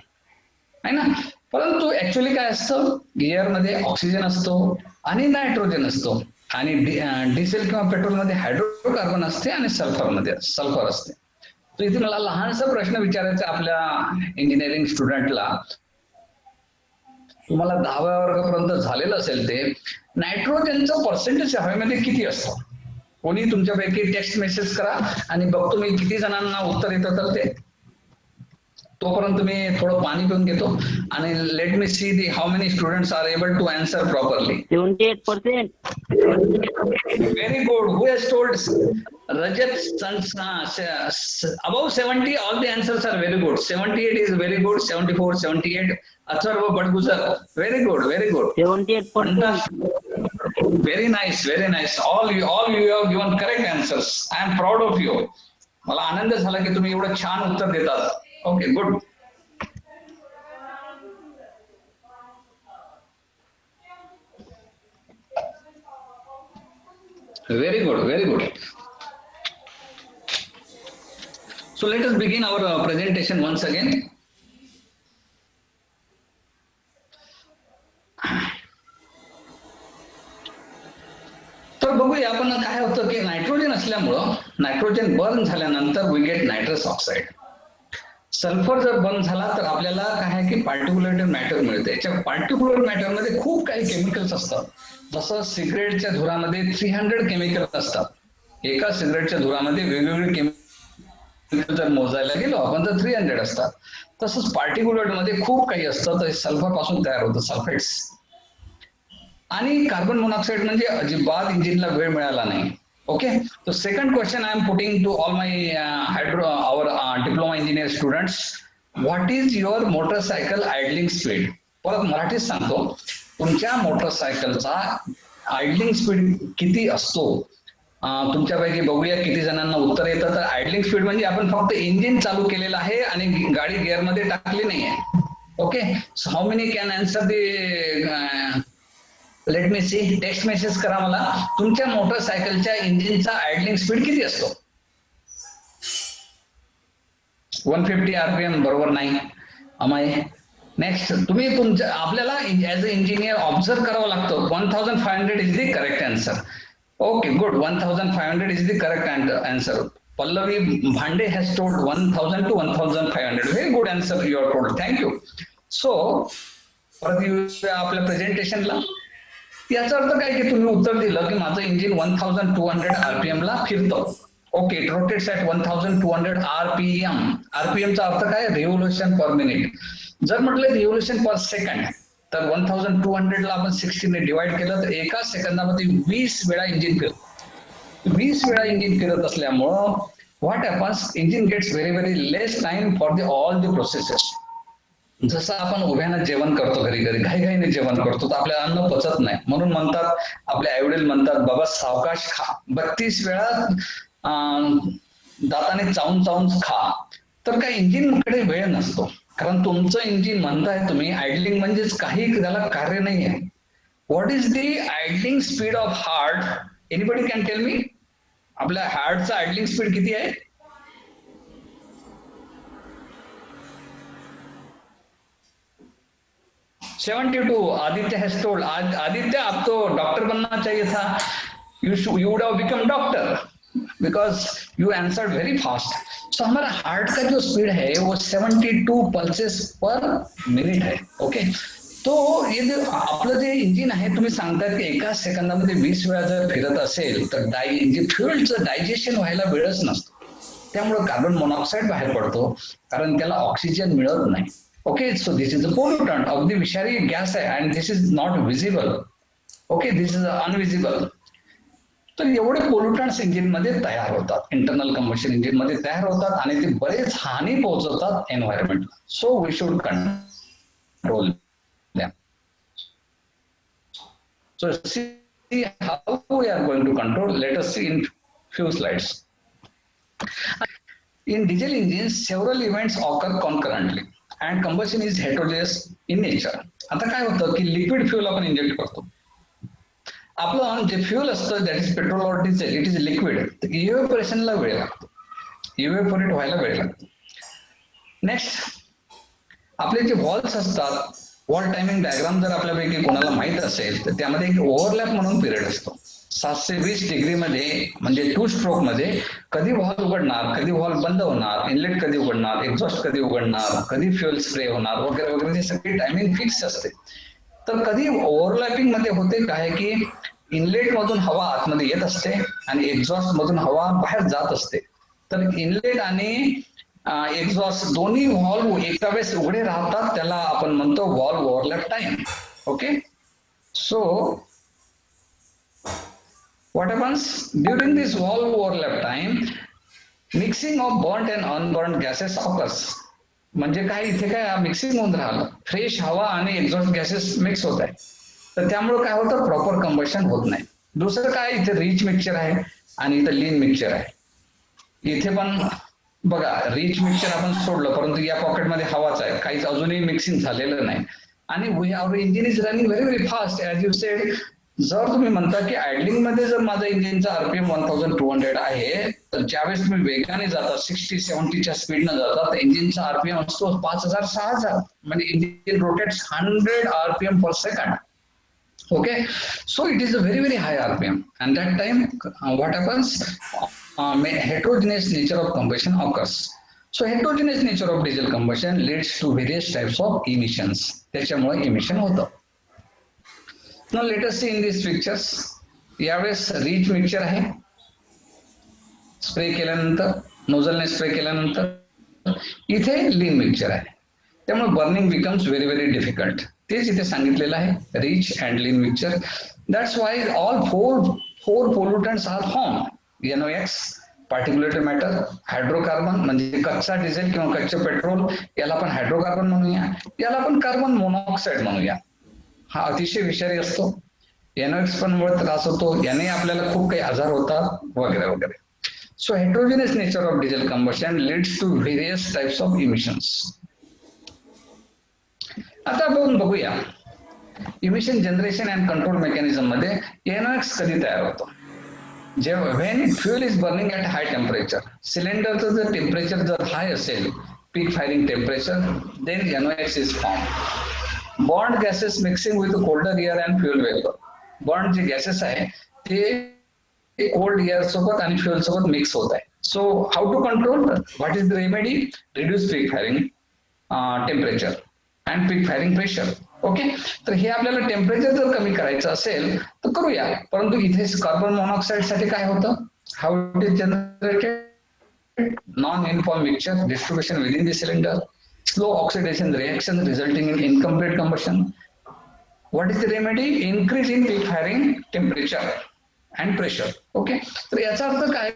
आहे ना. परंतु ऍक्च्युअली काय असतं, एअर मध्ये ऑक्सिजन असतो आणि नायट्रोजन असतो, आणि डिझेल किंवा पेट्रोल मध्ये हायड्रोकार्बन असते आणि सल्फर असते. तर इथे मला लहानसा प्रश्न विचारायचा आपल्या इंजिनिअरिंग स्टुडंटला, तुम्हाला 10व्या वर्गापर्यंत झालेलं असेल ते, नायट्रोजनचं पर्सेंटेज हवेमध्ये किती असतं? कोणी तुमच्यापैकी टेक्स्ट मेसेज करा आणि बघतो मी किती जणांना उत्तर येतं तर ते. तोपर्यंत मी थोडं पाणी पिऊन घेतो आणि let me see the how many students are able to answer properly. 78%. Very good. Who has told? Rajat, above 70, all the answers are very good. 78 is very good. 74, 78. Atharva Badguzar, very good, very good. 78%. Very nice, very nice. All you have given correct answers. I am proud of you. मला आनंद झाला की तुम्ही एवढं छान उत्तर देतात. Okay, good. Very good, very good. So let us begin our presentation once again. तर बघूया आपण काय होतं की नायट्रोजन असल्यामुळं नायट्रोजन बर्न झाल्यानंतर we get nitrous oxide. Sulphur जर बर्न झाला तर आपल्याला काय आहे की पार्टिक्युलेट मॅटर मिळते. याच्या पार्टिक्युलर मॅटर मध्ये खूप काही केमिकल्स असतात. जसं सिगरेटच्या धुरामध्ये 300 केमिकल असतात. एका सिगरेटच्या धुरामध्ये वेगवेगळे केमिकल जर मोजायला गेलो आपण तर 300 असतात. तसंच पार्टिक्युलेट मध्ये खूप काही असतं. तर सल्फर पासून तयार होतं सल्फेट्स. आणि कार्बन मोनॉक्साईड म्हणजे अजिबात इंजिनला वेळ मिळाला नाही. Okay, so second question I am putting to all my diploma engineer students, what is your motorcycle idling speed? परत मराठीत सांगतो, तुमच्या मोटरसायकलचा आयडलिंग स्पीड किती असतो? तुमच्यापैकी बघूया किती जणांना उत्तर येतं. तर आयडलिंग स्पीड म्हणजे आपण फक्त इंजिन चालू केलेलं आहे आणि गाडी गिअर मध्ये टाकली नाहीये. Okay, so how many can answer the? Let me see, text message करा मला, तुमच्या मोटरसायकलच्या इंजिनचा आयडलिंग स्पीड किती असतो? 150 RPM बरोबर नाही. अमाय नेक्स्ट, तुम्ही तुमच्या आपल्याला ऍज अ इंजिनियर ऑब्झर्व करावं लागतं. 1500 is the correct answer. Okay, good. 1500 is the correct answer. Pallavi Bhande has told 1000 to 1500. Very good answer you are told. Thank you. So परत आपल्या प्रेझेंटेशनला. याचा अर्थ काय की तुम्ही उत्तर दिलं की माझं इंजिन 1200 RPM ला फिरतं. Okay, it rotates at 1200 RPM. RPM चा अर्थ काय? Revolution per minute. जर म्हटलं रिव्होल्यूशन पर सेकंड तर 1200 ला आपण 60 ने डिवाइड केलं तर एका सेकंदामध्ये 20 वेळा इंजिन फिरतं. 20 वेळा इंजिन फिरत असल्यामुळं what happens, engine gets very less time for all the processes. जसं आपण उभ्यानं जेवण करतो घरी घाईघाईने जेवण करतो तर आपल्याला अन्न पचत नाही, म्हणून म्हणतात आपले आईवडील म्हणतात बाबा सावकाश खा, 32 वेळा दाताने चावून चावून खा. तर काय इंजिनकडे वेळ नसतो, कारण तुमचं इंजिन म्हणताय तुम्ही आयडलिंग म्हणजेच काही त्याला कार्य नाही आहे. What is the idling speed of heart? Anybody can tell me? आपल्या हार्टचा आयडलिंग स्पीड किती आहे? 72. Aditya has told. आदित्य आप तो डॉक्टर बनना चाहिए था. you would have become doctor because you answered very fast. So हमारा हार्ट का जो स्पीड है वो 72 पल्सेस पर मिनिट है. ओके, तो हे जे आपलं जे इंजिन आहे तुम्ही सांगताय की एका सेकंदामध्ये 20 वेळा जर फिरत असेल तर फ्युएलचं डायजेशन व्हायला वेळच नसतो. त्यामुळे कार्बन मोनॉक्साईड बाहेर पडतो कारण त्याला ऑक्सिजन मिळत नाही. Okay, so this is a pollutant. अगदी विषारी गॅस आहे and this is not visible. Okay, this is unvisible. तर एवढे पोल्युटंट्स इंजिन मध्ये तयार होतात, इंटरनल कंबशन इंजिन मध्ये तयार होतात आणि ते बरेच हानी पोहोचवतात एन्व्हायरमेंटला. So we should control them. So see how we are going to control. Let us see in few slides. In diesel engines, several events occur concurrently and combustion is heterogeneous in nature. आता काय होतं की लिक्विड फ्युएल आपण इंजेक्ट करतो. आपलं जे फ्युएल असतं that is petrol or diesel, it is liquid. इव्हॅपोरेशनला वेळ लागतो, इव्हॅपोरेट व्हायला वेळ लागतो. नेक्स्ट, आपले जे वॉल्स असतात, वॉल टायमिंग डायग्राम जर आपल्यापैकी कोणाला माहित असेल तर त्यामध्ये एक ओव्हरलॅप म्हणून पिरियड असतो. 720 डिग्री मध्ये म्हणजे 2 स्ट्रोक मध्ये कधी वॉल उघडणार, कधी वॉल बंद होणार, इनलेट कधी उघडणार, एक्झॉस्ट कधी उघडणार, कधी फ्युएल स्प्रे होणार वगैरे वगैरे, सगळी टायमिंग फिक्स असते. तर कधी ओव्हरलॅपिंग मध्ये होते काय की इनलेट मधून हवा आतमध्ये येत असते आणि एक्झॉस्ट मधून हवा बाहेर जात असते. तर इनलेट आणि एक्झॉस्ट दोन्ही व्हॉल्व एका वेळेस उघडे राहतात, त्याला आपण म्हणतो valve overlap time. Okay, so what happens during this valve overlap time, mixing of burnt and unburnt gases occurs. म्हणजे काय इथे काय मिक्सिंग होऊन राहिलं, फ्रेश हवा आणि एक्झॉस्ट गॅसेस मिक्स होत आहे, तर त्यामुळे काय होतं प्रॉपर कंबशन होत नाही. दुसरं काय, इथे रिच मिक्सचर आहे आणि इथं लीन मिक्सचर आहे. इथे पण बघा रिच मिक्सचर आपण सोडलं परंतु या पॉकेटमध्ये हवाच आहे, काहीच अजूनही मिक्सिंग झालेलं नाही आणि our engine is running very very fast as you said. जर तुम्ही म्हणता की आयडलिंग मध्ये जर माझा इंजिनचा आरपीएम 1200 आहे तर ज्यावेळेस तुम्ही वेगाने जाता 60-70च्या स्पीडनं जाता तर इंजिनचा आरपीएम असतो 5000-6000, म्हणजे engine rotates 100 RPM per second. Okay, so it is a very very high RPM and that time what happens, heterogeneous nature of combustion occurs. So heterogeneous nature of diesel combustion leads to various types of emissions. त्याच्यामुळे emission होतं. Now let us see in these pictures. यावेळेस रिच मिक्सचर आहे, स्प्रे केल्यानंतर नोझलने स्प्रे केल्यानंतर इथे लीन मिक्सचर आहे, त्यामुळे burning becomes very very difficult. तेच इथे सांगितलेलं आहे, rich and lean mixture. That's why all four pollutants are form. NOx, particulate matter, hydrocarbon म्हणजे कच्चा डिझेल किंवा कच्चे पेट्रोल, याला आपण हायड्रोकार्बन म्हणूया, याला आपण कार्बन मोनॉक्साईड म्हणूया. हा अतिशय विषारी असतो. NOx पण मुळे त्रास होतो, याने आपल्याला खूप काही आजार होतात वगैरे वगैरे. So heterogeneous nature of diesel combustion leads to various types of emissions. आता आपण बघूया emission generation and control mechanism मध्ये NOx कधी तयार होतो. जेव्हा when fuel is burning at high temperature, सिलेंडरचं जर टेम्परेचर जर हाय असेल, peak firing temperature, then NOx is form. Bond gases mixing with colder air and fuel vapour. Bond जे गॅसेस आहे ते कोल्ड एअर सोबत आणि फ्युएल सोबत मिक्स होत आहे. So how to control, what is the remedy? Reduce peak firing temperature and peak firing pressure. Okay, तर हे आपल्याला टेम्परेचर जर कमी करायचं असेल तर करूया, परंतु इथे कार्बन मोनॉक्साईड साठी काय होतं, how it is generated, non uniform mixture distribution within the cylinder, slow oxidation reaction resulting in incomplete combustion. What is the remedy? Increase in peak firing temperature and pressure. Okay, तर याचा अर्थ काय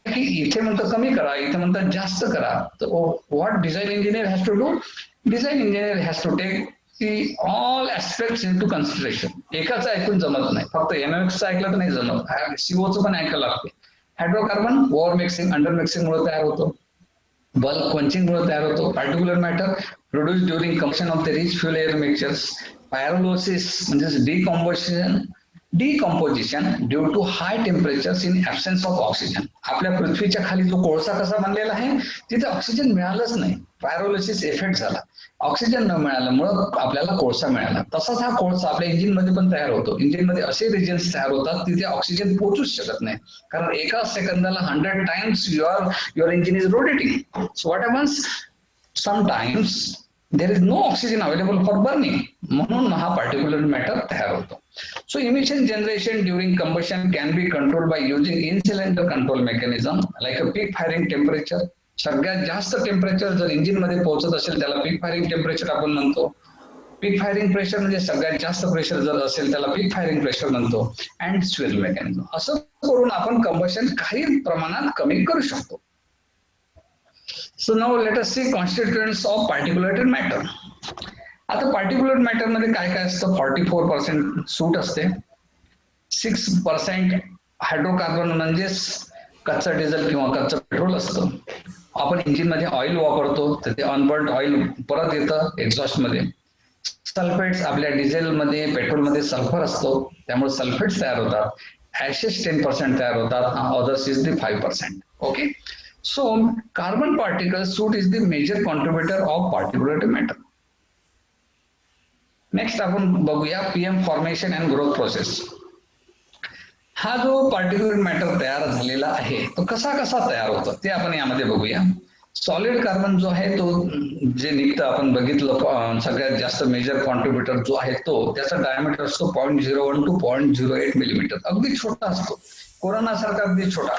की इथे म्हणतात कमी करा, इथे म्हणतात जास्त करा. तर what design engineer has to do? Design engineer has to take the all aspects into consideration. एकाच ऐकून जमत नाही, फक्त एमएक्सचं ऐकलं तर नाही जमत, सीओचं पण ऐकायला लागते. Hydrocarbon over mixing under mixing मुळे तयार होतो, बल्क क्वंचिंग मुळे तयार होतो. Particular matter produce during combustion of the rich fuel air mixtures. Pyrolysis म्हणजे decomposition due to high temperatures in absence of oxygen. आपल्या पृथ्वीच्या खाली जो कोळसा कसा बनलेला आहे, तिथे ऑक्सिजन मिळालंच नाही, पायरोलिसिस इफेक्ट झाला, ऑक्सिजन न मिळाल्यामुळं आपल्याला कोळसा मिळाला. तसाच हा कोळसा आपल्या इंजिन मध्ये पण तयार होतो. इंजिन मध्ये असे रिजन्स तयार होतात तिथे ऑक्सिजन पोहोचूच शकत नाही, कारण एका सेकंदाला 100 times your engine is rotating. So what happens, sometimes there is no oxygen available for burning, म्हणून हा पार्टिक्युलर मॅटर तयार होतो. So emission generation during combustion can be controlled by using in-cylinder control mechanism like a peak firing temperature. सगळ्यात जास्त टेम्परेचर जर इंजिन मध्ये पोहोचत असेल त्याला पीक फायरिंग टेम्परेचर आपण म्हणतो. पीक फायरिंग प्रेशर म्हणजे सगळ्यात जास्त प्रेशर जर असेल त्याला पीक फायरिंग प्रेशर म्हणतो. And swirl mechanism. असं करून आपण कंबशन काही प्रमाणात कमी करू शकतो. So now let us see constituents of particulated matter. आता पार्टिक्युलर मॅटर मध्ये काय काय असतं, 44% सूट असते, 6% हायड्रोकार्बन म्हणजेच कच्चं डिझेल किंवा कच्चं पेट्रोल असतं. आपण इंजिन मध्ये ऑइल वापरतो तर ते अनबर्न्ड ऑइल परत येतं एक्झॉस्ट मध्ये. सल्फेट्स आपल्या डिझेल मध्ये पेट्रोल मध्ये सल्फर असतो त्यामुळे सल्फेट्स तयार होतात. ऍशेस 10% तयार होतात, others is the 5%. Okay, so carbon particle soot is the major contributor of particulate matter. Next आपण बघूया PM formation and growth process. हा जो पार्टिक्युलर मॅटर तयार झालेला आहे तो कसा कसा तयार होतो ते आपण यामध्ये बघूया. सॉलिड कार्बन जो आहे तो जे निघतं आपण बघितलं, सगळ्यात जास्त मेजर कॉन्ट्रीब्युटर जो आहे तो त्याचा डायमीटर असतो 0.01 टू 0.08 मिलीमीटर, अगदी छोटा असतो, कोरोना सारखा अगदी छोटा.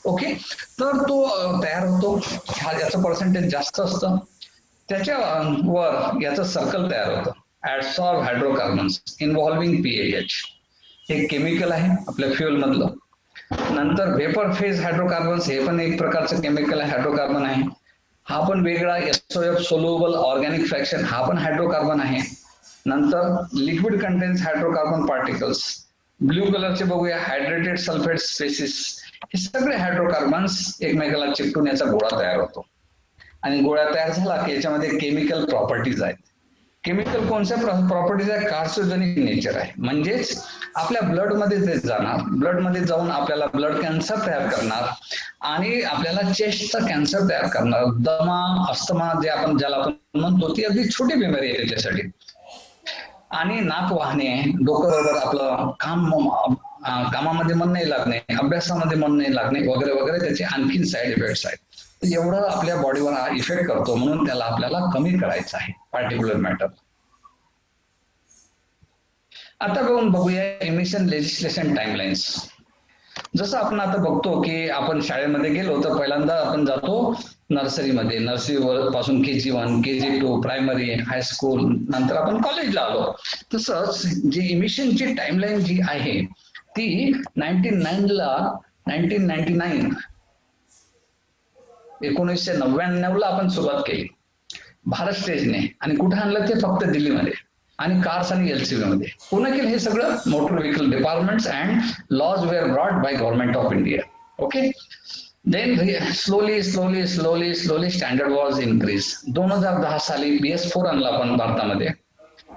ओके, तर तो तयार होतो, याचं पर्सेंटेज जास्त असतं. त्याच्या वर याचं सर्कल तयार होतं, ऍडसॉर्ब हायड्रोकार्बन्स इन्व्हॉल्विंग पीएच. हे केमिकल आहे आपल्या फ्युएल मधलं. नंतर वेपर फेज हायड्रोकार्बन्स, हे पण एक प्रकारचं केमिकल आहे, हायड्रोकार्बन आहे. हा पण वेगळा SOF सोल्युबल ऑर्गॅनिक फ्रॅक्शन, हा पण हायड्रोकार्बन आहे. नंतर liquid contains hydrocarbon particles, blue कलरचे बघूया, हायड्रेटेड सल्फेट स्पेसिस. हे सगळे हायड्रोकार्बन्स एकमेकाला चिकटून याचा गोळा तयार होतो. आणि गोळा तयार झाला की याच्यामध्ये केमिकल प्रॉपर्टीज आहेत. केमिकल कोणत्या प्रॉपर्टीज आहे, कार्सिनोजेनिक नेचर आहे, म्हणजेच आपल्या ब्लड मध्ये ते जाणार, ब्लड मध्ये जाऊन आपल्याला ब्लड कॅन्सर तयार करणार आणि आपल्याला चेस्टचा कॅन्सर तयार करणार. दमा, अस्थमा जे आपण ज्याला आपण म्हणतो ती अगदी छोटी बिमारी आहे त्याच्यासाठी. आणि नाक वाहणे, डोकं बरोबर आपलं कामामध्ये मन नाही लागणे, अभ्यासामध्ये मन नाही लागणे वगैरे वगैरे त्याचे आणखीन साईड इफेक्ट्स आहेत. एवढं आपल्या बॉडीवर हा इफेक्ट करतो, म्हणून त्याला आपल्याला कमी करायचं आहे पार्टिक्युलर मॅटर. आता बघूया इमिशन लेजिस्लेशन टाइमलाइन्स. जसं आपण आता बघतो की आपण शाळेमध्ये गेलो तर पहिल्यांदा आपण जातो नर्सरीमध्ये, नर्सरी पासून KG1, KG2, प्रायमरी, हायस्कूल, नंतर आपण कॉलेजला आलो. तसंच जी इमिशनची टाइमलाईन जी आहे ती 1999 ला आपण सुरुवात केली भारत स्टेजने. आणि कुठे आणलं ते फक्त दिल्लीमध्ये आणि कार्स आणि LCV मध्ये. पुन्हा केलं हे सगळं, motor vehicle departments and laws were brought by government of India. Okay, then slowly standard was increase. 2010 साली BS4 आणला आपण भारतामध्ये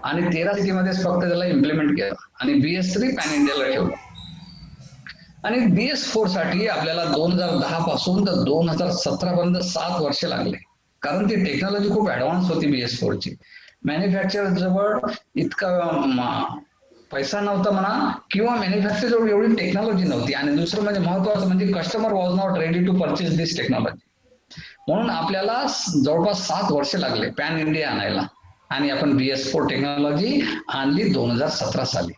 आणि 13 सिटीमध्येच फक्त त्याला इम्प्लिमेंट केलं आणि BS3 पॅन इंडियाला ठेवलं. आणि BS4 साठी आपल्याला 2010 पासून तर 2017 पर्यंत 7 वर्ष लागले, कारण ती टेक्नॉलॉजी खूप ऍडव्हान्स होती BS4 ची. मॅन्युफॅक्चरर जवळ इतका पैसा नव्हता म्हणा, किंवा मॅन्युफॅक्चर जवळ एवढी टेक्नॉलॉजी नव्हती. आणि दुसरं म्हणजे महत्वाचं म्हणजे customer was not ready to purchase this technology. म्हणून आपल्याला जवळपास 7 वर्ष लागले पॅन इंडिया आणायला. आणि आपण BS4 टेक्नॉलॉजी आणली 2017 साली.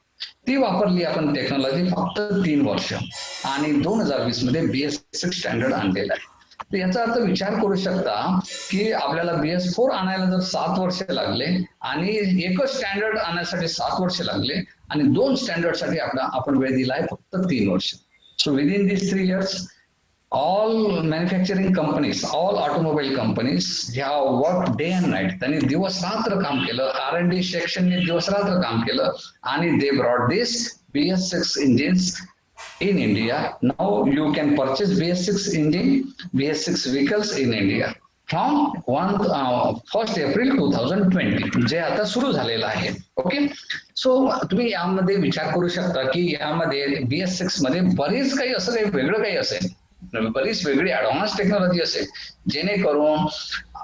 ती वापरली आपण टेक्नॉलॉजी फक्त 3 वर्ष आणि 2020 मध्ये BS6 स्टँडर्ड आणलेला आहे. तर याचा अर्थ विचार करू शकता की आपल्याला BS4 आणायला जर 7 वर्ष लागले आणि एकच स्टँडर्ड आणण्यासाठी 7 वर्ष लागले आणि 2 स्टँडर्ड साठी आपण वेळ दिलाय फक्त 3 वर्ष. सो विदिन दिस 3 years all manufacturing companies, all automobile companies ह्या वर्क डे अँड नाईट, त्यांनी दिवस रात्र काम केलं. R&D सेक्शनने दिवस रात्र काम केलं आणि they brought this BS6 engines in India. Now you can purchase BS6 engine, BS6 vehicles in India from 1st April 2020, जे आता सुरू झालेलं आहे. ओके, सो तुम्ही यामध्ये विचार करू शकता की यामध्ये BS6 मध्ये बरीच काही असं काही वेगळं काही असेल, बरीच वेगळी ऍडव्हान्स टेक्नॉलॉजी असेल, जेणेकरून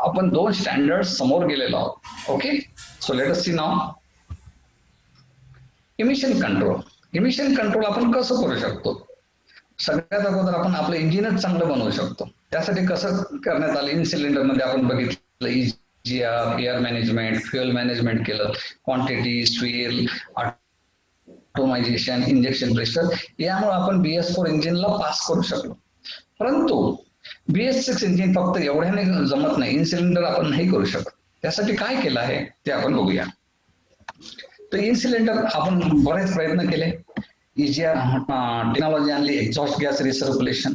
आपण 2 स्टँडर्ड समोर गेलेलो आहोत. Okay, so let us see now emission control. Emission control आपण कसं करू शकतो? सगळ्यात अगोदर आपण आपलं इंजिनच चांगलं बनवू शकतो. त्यासाठी कसं करण्यात आलं, इन सिलेंडर मध्ये आपण बघितलं EGR, air management, fuel management केलं, क्वांटिटी, स्वील, ऑटोमायझेशन, इंजेक्शन प्रेशर, यामुळे आपण BS4 इंजिनला पास करू शकलो. परंतु BS6 इंजिन फक्त एवढ्याने जमत नाही, इन सिलेंडर आपण नाही करू शकत. त्यासाठी काय केलं आहे ते आपण बघूया. तर इन सिलेंडर आपण बरेच प्रयत्न केले, EGR टेक्नॉलॉजी आणली, एक्झॉस्ट गॅस रिसर्क्युलेशन,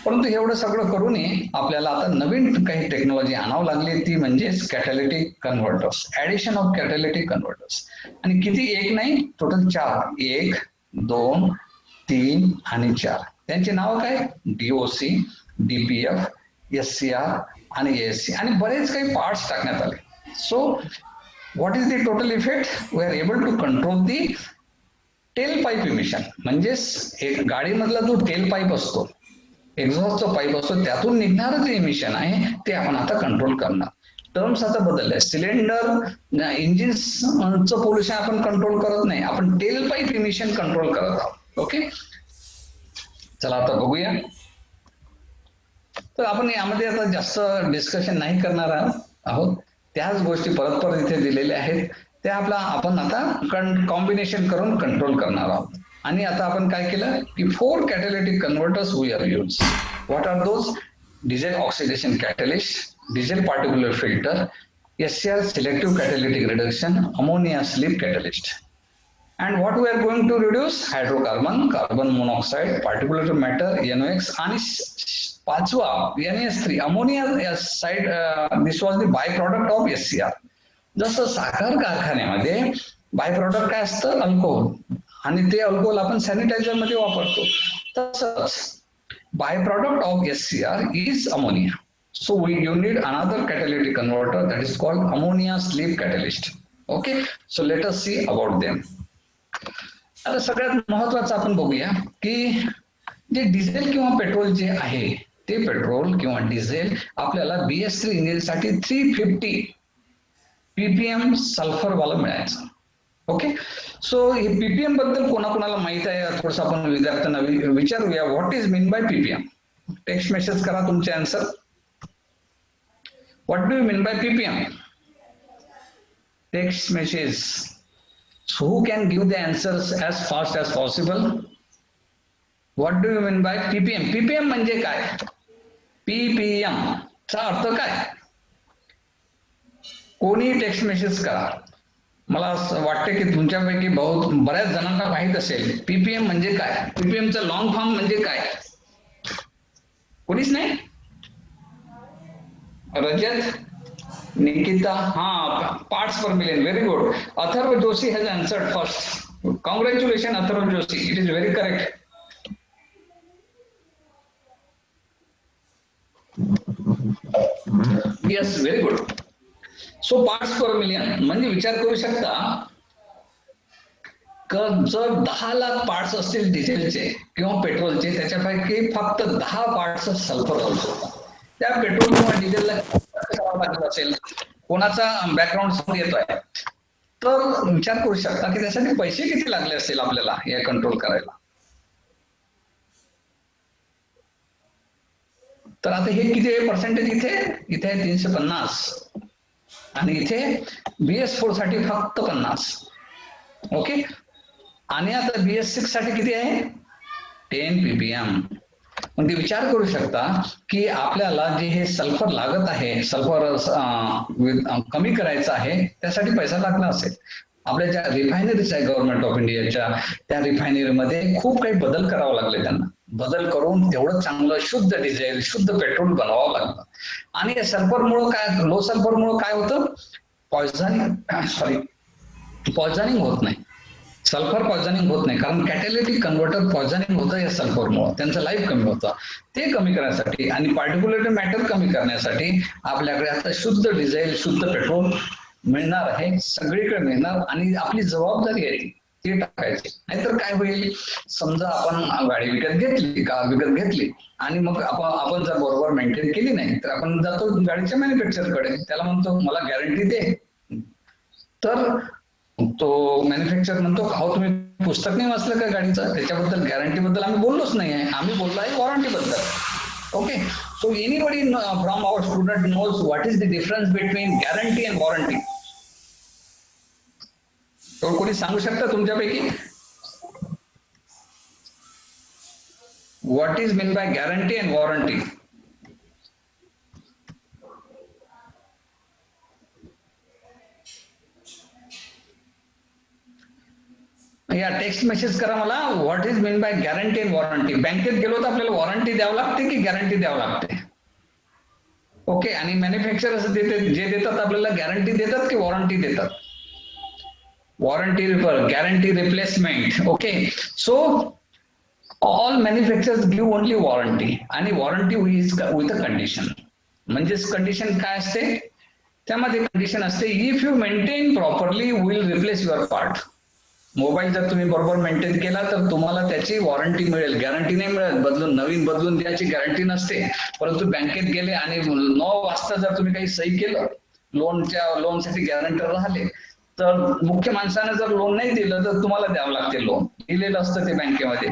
परंतु एवढं सगळं करूनही आपल्याला आता नवीन काही टेक्नॉलॉजी आणावं लागली, ती म्हणजेच कॅटॅलिटिक कन्व्हर्टर्स, ऍडिशन ऑफ कॅटॅलिटिक कन्व्हर्टर्स. आणि किती? एक नाही, टोटल 4, 1, 2, 3 आणि 4. त्यांची नावं काय? DOC, DPF, SCR आणि ASC, आणि बरेच काही पार्ट्स टाकण्यात आले. So what is the total effect? We are able to control the tailpipe emission. म्हणजेच एक गाडीमधला जो टेल पाईप असतो, एक्झॉस्टचा पाईप असतो, त्यातून निघणारं जे इमिशन आहे ते आपण आता कंट्रोल करणार. टर्म्स आता बदलले. सिलेंडर इंजिनचं पोल्युशन आपण कंट्रोल करत नाही, आपण टेल पाईप इमिशन कंट्रोल करत आहोत. ओके, चला आता बघूया. तर आपण यामध्ये आता जास्त डिस्कशन नाही करणार आहोत. त्याच गोष्टी परत परत इथे दिलेल्या आहेत, त्या आपण आता कॉम्बिनेशन करून कंट्रोल करणार आहोत. आणि आता आपण काय केलं की 4 catalytic converters we are use. What are those? Diesel oxidation catalyst, diesel particulate filter, SCR selective catalytic reduction, ammonia slip catalyst. And what we are going to reduce? Hydrocarbon, carbon monoxide, particulate matter, NOx, आणि 5वा NS3 ammonia side. This was the by product of SCR. जसं साखर कारखान्यामध्ये बाय प्रॉडक्ट काय असतं? अल्कोहोल, आणि ते अल्कोहोल आपण सॅनिटायझर मध्ये वापरतो. तसंच by product of SCR is ammonia. So you need another catalytic converter that is called ammonia slip catalyst. Okay, so let us see about them. आता सगळ्यात महत्वाचं आपण बघूया की जे डिझेल किंवा पेट्रोल जे आहे, ते पेट्रोल किंवा डिझेल आपल्याला BS3 इंजिनसाठी 350 ppm सल्फर वाला मिळायचं. ओके, सो हे PPM बद्दल कोणाकोणाला माहित आहे थोडंसं आपण विद्यार्थ्यांना विचारूया. What is mean bye PPM? Text message करा तुमचे answer. What do you mean by PPM? Text message. So who can give the answers as fast as possible? What do you mean by PPM? PPM म्हणजे काय? PPM चा अर्थ काय? कोणी टेक्स्ट मेसेज करा. मला असं वाटतं की तुमच्यापैकी बऱ्याच जणांना माहित असेल PPM म्हणजे काय. PPM चा लॉंग फॉर्म म्हणजे काय? कोणीच नाही? रजत, Nikita, parts per million. Very good. Atharva Joshi has answered first. Congratulations, Atharva Joshi. It is very correct. Yes, very good. So parts per million म्हणजे विचार करू शकता जर 10 लाख पार्ट्स असतील डिझेलचे किंवा पेट्रोलचे, त्याच्यापैकी फक्त 10 पार्ट्स सल्फर असू शकतात. त्या पेट्रोल किंवा डिझेलला लागत असेल, कोणाचा बॅकग्राऊंड साऊंड येतोय, तर विचार करू शकता की त्यासाठी पैसे किती लागले असतील आपल्याला हे कंट्रोल करायला. तर आता हे किती पर्सेंटेज इथे आहे 350, आणि इथे BS4 साठी फक्त 50. ओके, आणि आता BS6 साठी किती आहे? 10 ppm. म्हणजे विचार करू शकता की आपल्याला जे हे सल्फर लागत आहे, सल्फर कमी करायचं आहे, त्यासाठी पैसा लागला असेल. आपल्या ज्या रिफायनरीज आहे गव्हर्नमेंट ऑफ इंडियाच्या, त्या रिफायनरीमध्ये खूप काही बदल करावे लागले त्यांना. बदल करून तेवढं चांगलं शुद्ध डिझेल, शुद्ध पेट्रोल बनवावं लागलं. आणि सल्फरमुळं काय, लो सल्फरमुळं काय होतं, पॉयझनिंग होत नाही. सल्फर पॉयझनिंग होत नाही, कारण कॅटॅलिटिक कन्व्हर्टर पॉयझनिंग होतं या सल्फरमुळं, त्यांचं लाईफ कमी होतं. ते कमी करण्यासाठी आणि पार्टिक्युलेट मॅटर कमी करण्यासाठी आपल्याकडे आता शुद्ध डिझेल, शुद्ध पेट्रोल मिळणार आहे, सगळीकडे मिळणार. आणि आपली जबाबदारी आहे ते टाकायची. नाहीतर काय होईल, समजा आपण गाडी विकत घेतली, कार विकत घेतली आणि मग आपण जर बरोबर मेंटेन केली नाही, तर आपण जातो गाडीच्या मॅन्युफॅक्चरकडे, त्याला म्हणतो मला गॅरंटी दे. तर तो मॅन्युफॅक्चर म्हणतो, अहो तुम्ही पुस्तक नाही वाचलं का गाडीचं, त्याच्याबद्दल गॅरंटी बद्दल आम्ही बोललोच नाही आहे, आम्ही बोललो आहे वॉरंटी बद्दल. Okay, so anybody from our student knows what is the difference between guarantee and warranty? तो कोणी सांगू शकता तुमच्यापैकी? What is mean by guarantee and warranty? या टेक्स्ट मेसेज करा मला, what is mean by guarantee and warranty. बँकेत गेलो तर आपल्याला वॉरंटी द्यावं लागते की गॅरंटी द्यावं लागते? ओके, आणि मॅन्युफॅक्चर असं देते, जे देतात आपल्याला गॅरंटी देतात की वॉरंटी देतात? Warranty, guarantee replacement. Okay, so all manufacturers give only warranty, आणि warranty is with a condition. म्हणजेच कंडिशन काय असते त्यामध्ये? कंडिशन असते, if you maintain properly will replace your part. Mobile जर तुम्ही बरोबर मेंटेन केला तर तुम्हाला त्याची वॉरंटी मिळेल, गॅरंटी नाही मिळत. नवीन बदलून द्यायची गॅरंटी नसते. परंतु बँकेत गेले आणि 9 वाजता जर तुम्ही काही सही केलं, लोनसाठी गॅरंटर राहिले, तर मुख्य माणसाने जर लोन नाही दिलं तर तुम्हाला द्यावं लागते लोन. दिलेलं असतं ते बँकेमध्ये.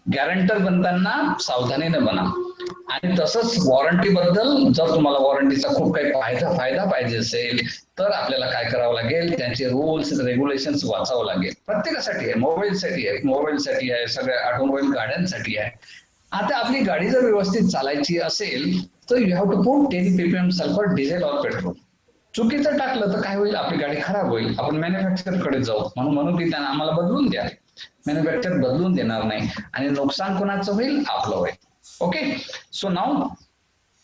गॅरंटर बनताना सावधानीने बना. आणि तसंच वॉरंटी बद्दल, जर तुम्हाला वॉरंटीचा खूप काही फायदा पाहिजे असेल तर आपल्याला काय करावं लागेल, त्यांचे रूल्स रेग्युलेशन्स वाचावं लागेल. प्रत्येकासाठी आहे, मोबाईलसाठी आहे, सगळ्या ऑटोमोबाईल गाड्यांसाठी आहे. आता आपली गाडी जर व्यवस्थित चालायची असेल तर you have to put 10 ppm sulphur, diesel और पेट्रोल. चुकीचं टाकलं तर काय होईल, आपली गाडी खराब होईल. आपण मॅन्युफॅक्चरकडे जाऊ, म्हणून की त्यांना आम्हाला बदलून द्या. मॅन्युफॅक्चर बदलून देणार नाही आणि नुकसान कोणाचं होईल, आपलं होईल. Okay, so now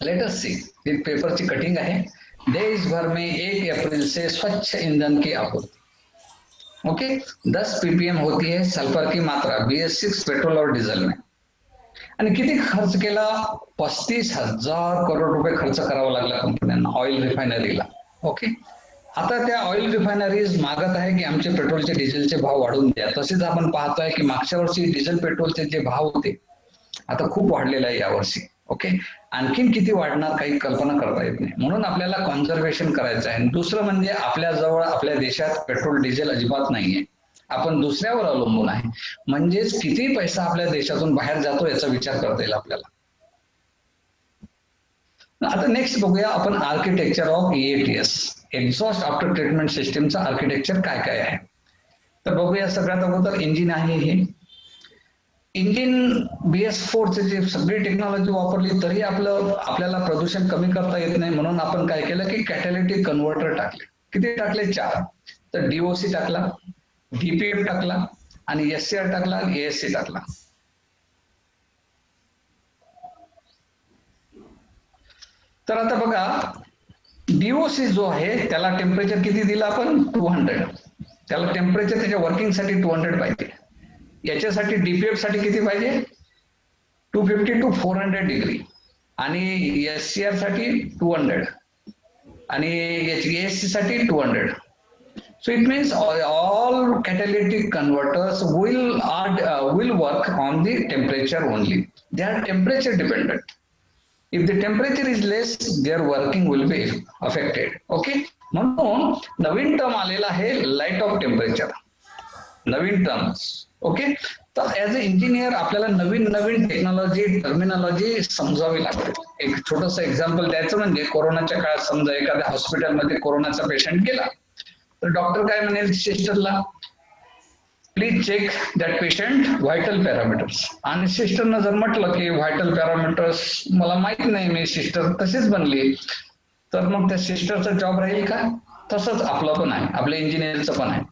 let us see. एक पेपरची कटिंग आहे. देश भर में 1 अप्रैल से स्वच्छ ईंधन की आपूर्ति. ओके, 10 ppm होती है सल्फर की मात्रा BS6 पेट्रोल और डीजल में. आणि किती खर्च केला? 35,000 करोड रुपये खर्च करावा लागला कंपन्यांना, ऑइल रिफायनरीला. ओके, आता त्या ऑइल रिफायनरीज मागत आहे की आमचे पेट्रोलचे डिझेलचे भाव वाढवून द्या. तसेच आपण पाहतोय की मागच्या वर्षी डिझेल पेट्रोलचे जे भाव होते आता खूप वाढलेला आहे यावर्षी. ओके, आणखीन किती वाढणार काही कल्पना करता येत नाही. म्हणून आपल्याला कॉन्झर्वेशन करायचं आहे. दुसरं म्हणजे आपल्या जवळ, आपल्या देशात पेट्रोल डिझेल अजिबात नाहीये, आपण दुसऱ्यावर अवलंबून आहे. म्हणजेच किती पैसा आपल्या देशातून बाहेर जातो याचा विचार करता येईल आपल्याला. आता नेक्स्ट बघूया आपण architecture of EATS, exhaust after treatment सिस्टीमचं आर्किटेक्चर काय काय आहे. तर बघूया. सगळ्यात अगोदर इंजिन आहे. हे इंजिन BS4 चे जे सगळी टेक्नॉलॉजी वापरली तरी आपल्याला प्रदूषण कमी करता येत नाही. म्हणून आपण काय केलं की कॅटॅलिटिक कन्व्हर्टर टाकले. किती टाकले? 4. तर DOC टाकला, DPF टाकला आणि SCR टाकला, ASC टाकला. तर आता बघा, DOC जो आहे त्याला टेम्परेचर किती दिलं आपण? 200. त्याला टेम्परेचर त्याच्या वर्किंगसाठी 200 पाहिजे. याच्यासाठी DPF साठी किती पाहिजे? 250 to 400 डिग्री. आणि SCR साठी 200 आणि ASC साठी 200. So it means all catalytic converters will work on the temperature only. They are temperature dependent. If the temperature is less, their working will be affected. Okay? म्हणून नवीन टर्म आलेला आहे लाईट ऑफ टेम्परेचर. नवीन टर्म्स. ओके, तर ऍज अ इंजिनियर आपल्याला नवीन टेक्नॉलॉजी, टर्मिनॉलॉजी समजावी लागते. एक छोटंसं एक्झाम्पल द्यायचं म्हणजे कोरोनाच्या काळात समजा एखाद्या हॉस्पिटलमध्ये कोरोनाचा पेशंट गेला तर डॉक्टर काय म्हणेल सिस्टरला, please check that patient vital parameters. आणि सिस्टरनं जर म्हटलं की व्हायटल पॅरामीटर्स मला माहित नाही, मी सिस्टर तशीच बनली, तर मग त्या सिस्टरचा जॉब राहील का? तसंच आपलं पण आहे, आपल्या इंजिनियरचं पण आहे.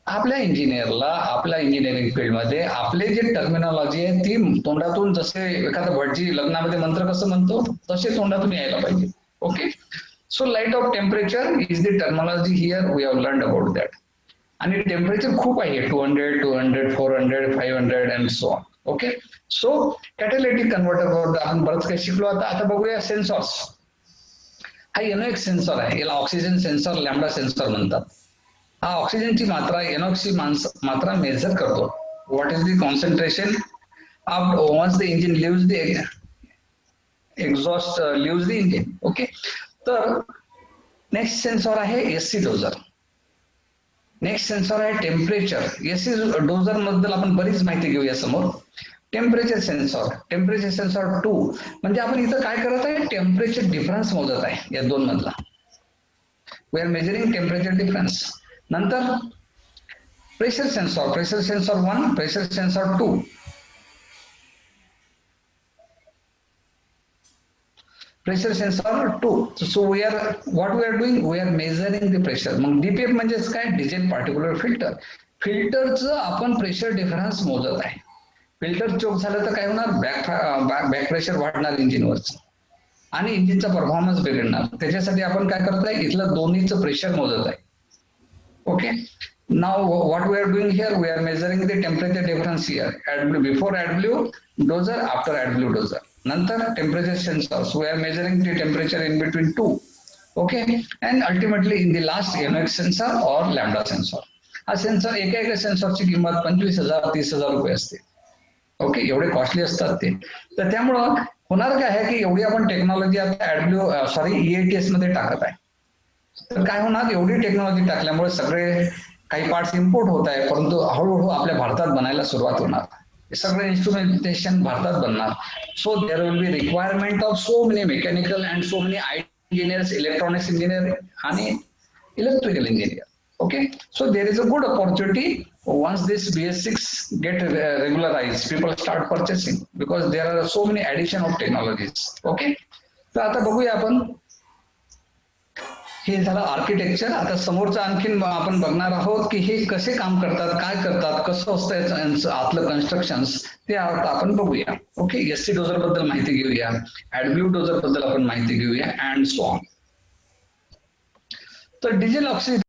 आपल्या इंजिनियरला आपल्या इंजिनिअरिंग फील्डमध्ये आपले जे टर्मिनॉलॉजी आहे ती तोंडातून, जसे एखादा भटजी लग्नामध्ये मंत्र कसं म्हणतो तसे तोंडातून यायला पाहिजे. Okay. So light off temperature is the terminology here we have learn about that. आणि टेम्परेचर खूप आहे, 200, 200, 400, 500 and so on. Okay. So catalytic converter आपण बरंच काही शिकलो. आता बघूया सेन्सॉर्स. हा NOx सेन्सर आहे, याला ऑक्सिजन सेन्सर, लॅम्बडा सेन्सर म्हणतात. हा ऑक्सिजनची मात्रा, NOx ची मात्रा मेजर करतो. What is the concentration once the engine leaves the exhaust leaves the engine. Okay. तर नेक्स्ट सेन्सर आहे SC डोजर. नेक्स्ट सेन्सर आहे टेम्परेचर. SC डोजर बद्दल आपण बरीच माहिती घेऊया समोर. टेम्परेचर सेन्सर, टेम्परेचर सेन्सर 2 म्हणजे आपण इथं काय करत आहे, टेम्परेचर डिफरन्स मोजत आहे या दोन मधला. We are measuring temperature difference. नंतर pressure sensor, pressure sensor 1, pressure sensor 2. Pressure sensor 2. So we are what we are doing, we are measuring the pressure. मग DPF म्हणजेच काय, डिझेल पार्टिक्युलर फिल्टर. फिल्टरचं आपण प्रेशर डिफरन्स मोजत आहे. फिल्टर चोक झालं तर काय होणार, बॅक प्रेशर वाढणार इंजिनवरच आणि इंजिनचा परफॉर्मन्स बिघडणार. त्याच्यासाठी आपण काय करताय, इथलं दोन्हीचं प्रेशर मोजत आहे. Okay. Now what we are doing here, we are measuring the temperature difference here before AdBlue doser, after AdBlue doser. नंतर temperature sensors, we are measuring the temperature in between 2. Okay. And ultimately in the last NOx sensor or lambda sensor. हा सेन्सर, एका सेन्सरची किंमत 25,000 30,000 रुपये असते. ओके. एवढे कॉस्टली असतात ते. तर त्यामुळं होणार काय आहे की एवढी आपण टेक्नॉलॉजी आता EITS मध्ये टाकत आहे. तर काय होणार, एवढी टेक्नॉलॉजी टाकल्यामुळे सगळे काही पार्ट्स इम्पोर्ट होत आहे, परंतु हळूहळू आपल्या भारतात बनायला सुरुवात होणार. सगळे इन्स्ट्रुमेंटेशन भारतात बनणार. So there will be requirement of so many mechanical and so many engineers, electronics engineer आणि electrical engineer. Okay, so there is a good opportunity once this BS6 get regularized, people start purchasing because there are so many addition of technologies. Okay, तर आता बघूया आपण, हे झालं आर्किटेक्चर. आता समोरचं आणखीन आपण बघणार आहोत की हे कसे काम करतात, काय करतात, कसं असतं यांचं आतलं कन्स्ट्रक्शन्स, ते आता आपण बघूया. ओके. SC डोजर बद्दल माहिती घेऊया, AdBlue डोजर बद्दल आपण माहिती घेऊया अँड सो ऑन. तर डिझेल ऑक्सिजन